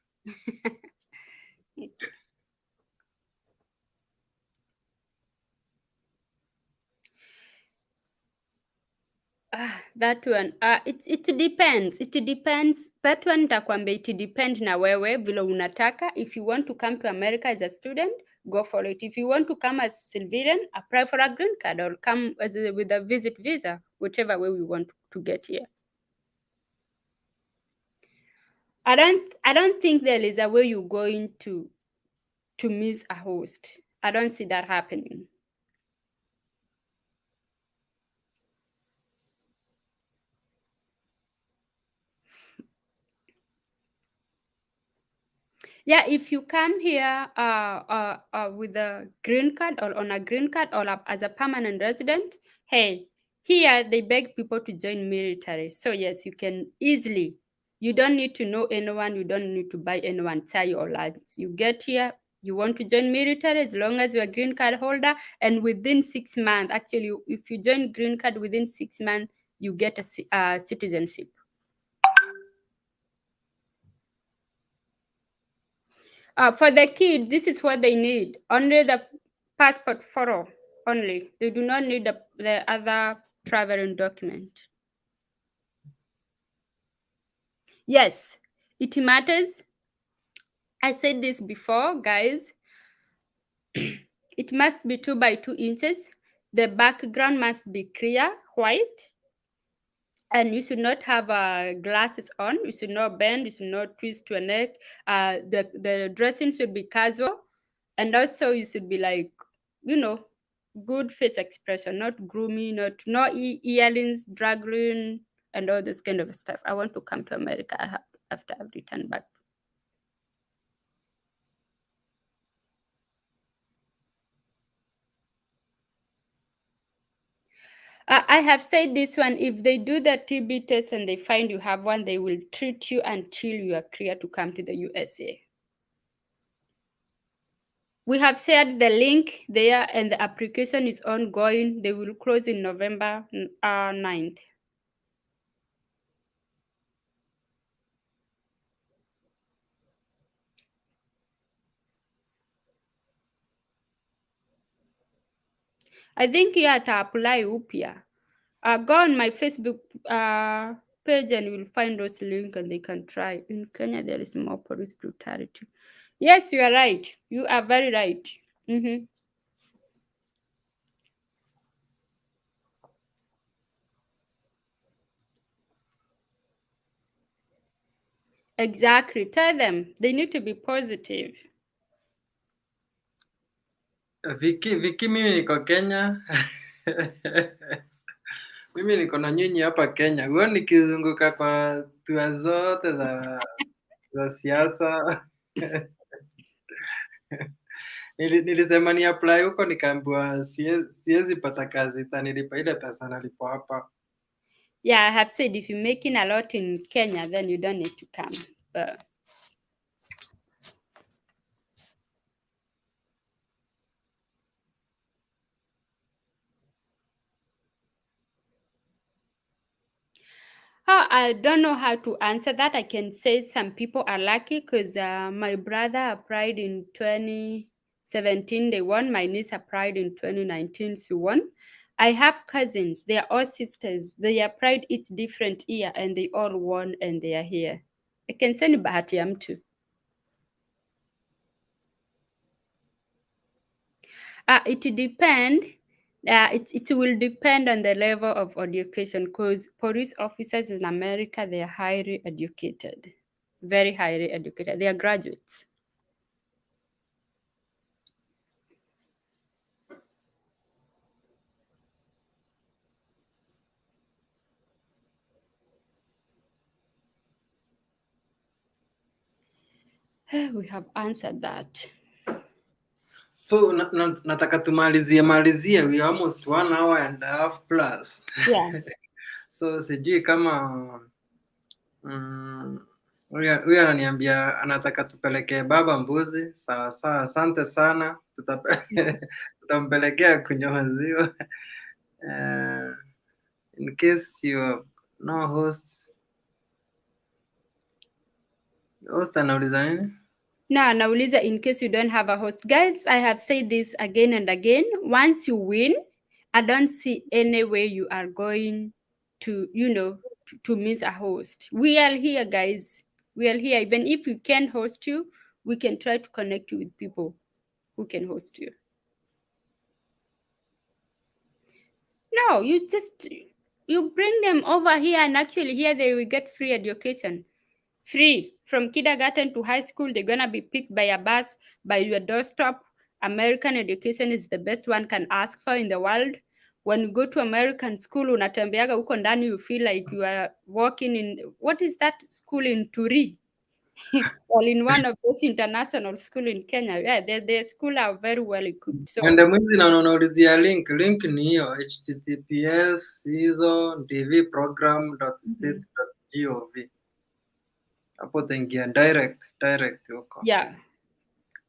That one, it depends. It depends. That one nitakwambia it depend na wewe vile unataka. If you want to come to America as a student, go for it. If you want to come as civilian, apply for a green card or come with a visit visa, whichever way we want to get here. I don't think there is a way you're going to miss a host. I don't see that happening. Yeah, if you come here with a green card or on a green card or as a permanent resident, hey, here they beg people to join military. So yes, you can easily. You don't need to know anyone. You don't need to buy anyone tie or license. You get here. You want to join military as long as you're a green card holder, and within 6 months, actually, if you join green card within 6 months, you get a citizenship. For the kid, this is what they need. Only the passport photo only. They do not need the other traveling document. Yes, it matters. I said this before, guys. It must be 2 by 2 inches. The background must be clear, white. And you should not have glasses on. You should not bend. You should not twist your neck. The dressing should be casual. And also you should be like, good face expression, not groomy, no earrings, dragging, and all this kind of stuff. I want to come to America after I've returned back. I have said this one, if they do the TB test and they find you have one, they will treat you until you are clear to come to the USA. We have shared the link there and the application is ongoing. They will close in November 9th. I think you have to apply upya. Go on my Facebook page and you will find those links and they can try. In Kenya, there is more police brutality. Yes, you are right. You are very right. Mm-hmm. Exactly. Tell them they need to be positive. Viki, mimi niko Kenya. Mimi niko na nyinyi hapa Kenya. Huwa nikizunguka kwa tour zote za siasa. Nilisema ni apply huko nikaambiwa siwezi pata kazi, itanilipa ile pesa nalipo hapa. Yeah, I have said if you're making a lot in Kenya, then you don't need to come. But I don't know how to answer that. I can say some people are lucky because my brother applied in 2017, they won. My niece applied in 2019, she won. I have cousins, they are all sisters. They applied each different year and they all won and they are here. I can send bahati ya mtu. It depends. It will depend on the level of education because police officers in America, they are highly educated, very highly educated. They are graduates. We have answered that. So nataka tumalizie, we are almost 1 hour and a half plus. Yeah. So sijui kama huyu ananiambia anataka tupelekee baba mbuzi. Sawa sawa, asante sana. Tutampelekea kunywa maziwa. In case you have no host anauliza nini? No, nauliza in case you don't have a host. Guys, I have said this again and again. Once you win, I don't see any way you are going to, to miss a host. We are here, guys. We are here. Even if we can't host you, we can try to connect you with people who can host you. No, you bring them over here, and actually here they will get free education. Free. From kindergarten to high school, they're gonna be picked by a bus, by your doorstep. American education is the best one can ask for in the world. When you go to American school, unatembeaga huko ndani, you feel like you are walking in, what is that school in Turi? Well, in one of those international school in Kenya. Yeah, the school are very well equipped. So Ende mwizi na unaulizia link ni hiyo https hizo dvprogram.state.gov. Hapo utaingia direct huko. yeah.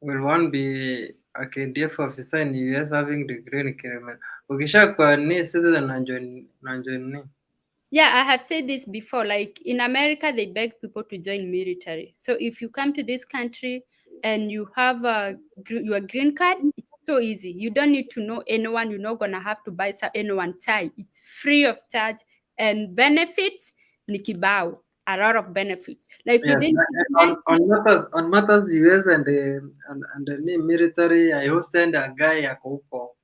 Will one be a KDF officer in US having degree in criminal? Ukishakuwa ni citizen na join ni. Yeah, I have said this before. Like in America, they beg people to join military. So if you come to this country and you have your green card, it's so easy. You don't need to know anyone. You're not gonna have to buy anyone tie. It's free of charge and benefits. Nikibao, a lot of benefits. Like Yes, within on matters US and the military, I hosted a guy yako huko.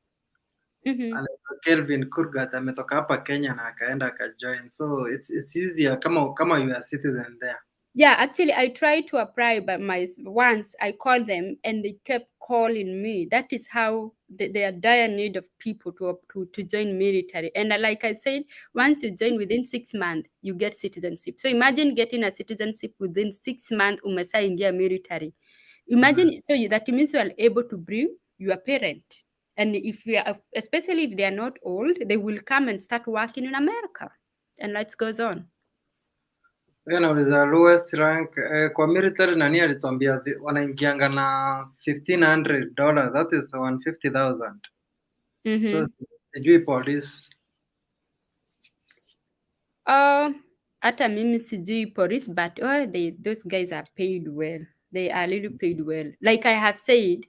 Anaitwa Kelvin Kurgat, ametoka hapa Kenya na akaenda akajoin. So it's easier kama you are citizen there. Yeah, actually, I tried to apply, but once I called them and they kept calling me. That is how they are dire need of people to join military. And like I said, once you join within 6 months, you get citizenship. So imagine getting a citizenship within 6 months, umesaingia military. Imagine, so that means you are able to bring your parent. And if you are, especially if they are not old, they will come and start working in America. And life goes on. Nauliza lowest rank kwa military, nani alituambia wanaingianga na $1,500, that is 150,000. So sijui police. Hata mimi sijui police, but those guys are paid well. They are really paid well. Like I have said,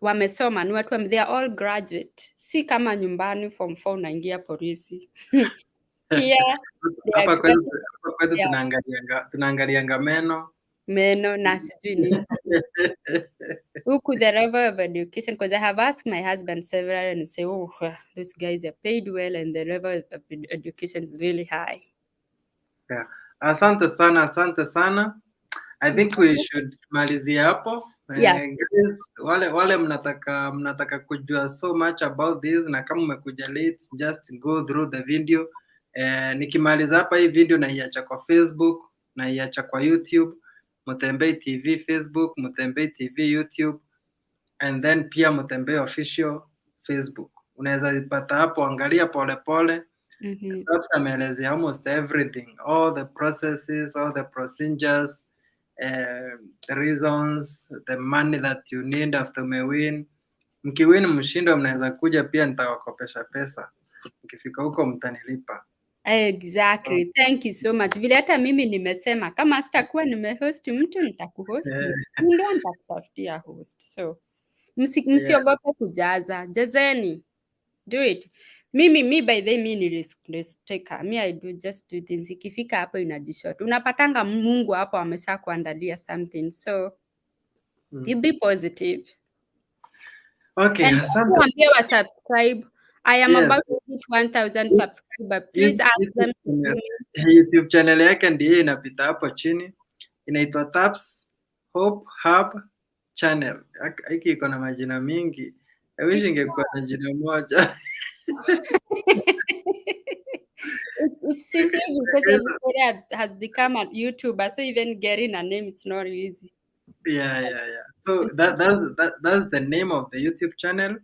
wamesoma ni watu, they are all graduate. Si kama nyumbani form 4 unaingia polisi. Here hapa kwetu tunaangalianga meno na sijui nini. Huku the level of education, because I have asked my husband several and say, those guys are paid well and the level of education is really high. Yeah. Asante sana, asante sana. I think we should malizia hapo. Yeah. Guys, wale mnataka kujua so much about this, na kama umekuja late, just go through the video. Nikimaliza hapa hii video naiacha kwa Facebook, naiacha kwa YouTube, Mutembei TV Facebook, Mutembei TV YouTube, and then pia Mutembei official Facebook. Unaweza ipata hapo, angalia pole. Perhaps ameelezea almost everything, all the processes, all the procedures, the reasons, the money that you need after umewin. Mkiwin mshindo, mnaweza kuja pia, nitawakopesha pesa. Mkifika huko mtanilipa. Exactly. Thank you so much. Vile hata mimi nimesema kama sitakuwa nimehost mtu nitakuhost. Ndio nitakutafutia host. So msiogope kujaza. Jazeni. Do it. Me by the way, mi ni risk taker. Me I do just do things. Ikifika hapo inajishot. Unapatanga Mungu hapo amesha kuandalia something. So you be positive. Okay, and asante. wa subscribe. I am about to hit 1,000 subscribers. Please ask them to do me. YouTube channel yake ndiyo inapita hapo chini. Inaitwa Taps Hope Hub Channel. Hiki iko na majina mingi. I wish ingekuwa na jina moja. It's simply because everybody has become a YouTuber, so even getting a name is not easy. Yeah. So that's the name of the YouTube channel.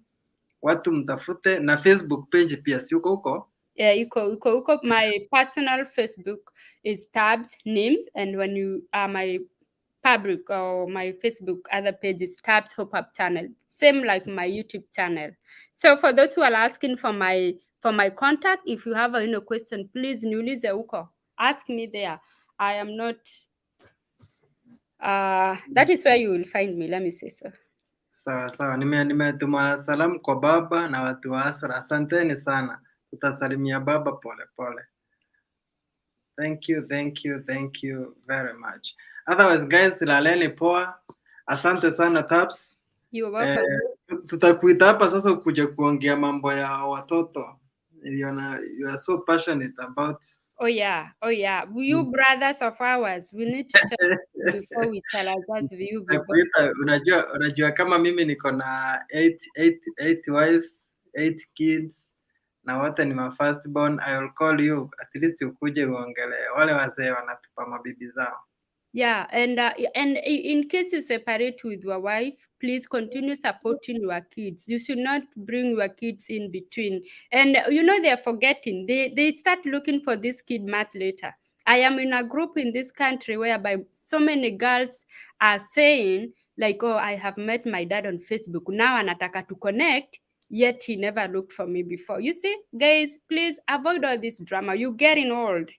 Watu mtafute, na Facebook page pia, si uko huko? Yeah, uko. My personal Facebook is Tabs Names, and when you my public or my Facebook other page is Tabs Hope Up Channel, same like my YouTube channel. So for those who are asking for my contact, if you have any question, please niulize huko, ask me there. I am not that is where you will find me, let me say so. Sawa. Nimetuma salamu kwa baba na watu wa Asra. Asanteni sana. Tutasalimia baba pole. Thank you very much. Otherwise guys, laleni poa. Asante sana Taps. You're welcome. Tutakuita hapa sasa ukuja kuongea mambo ya watoto. Niliona you are so passionate about. Oh yeah. You brothers of ours, we need to talk before we tell us view. Unajua kama mimi niko na 8 wives, 8 kids, na wote ni my firstborn. I will call you at least ukuje uongelee wale wazee wanatupa mabibi zao. Yeah, and in case you separate with your wife, please continue supporting your kids. You should not bring your kids in between. And they're forgetting. They start looking for this kid much later. I am in a group in this country whereby so many girls are saying like, oh, I have met my dad on Facebook. Now anataka to connect, yet he never looked for me before. You see, guys, please avoid all this drama. You're getting old.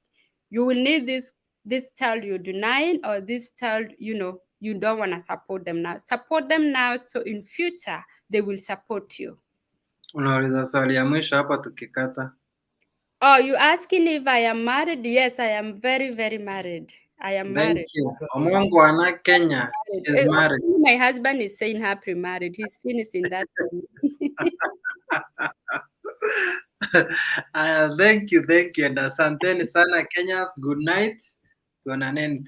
You will need this child you're denying, or this child, you don't want to support them now. Support them now, so in future they will support you. Unauliza swali ya mwisho hapa tukikata. Oh, you asking if I am married? Yes, I am very, very married. I am married. Thank you. Omongo ana Kenya is married. My husband is saying happy married. He's finishing that. Thank you, and asanteni sana Kenyans. Good night. Tuonaneni.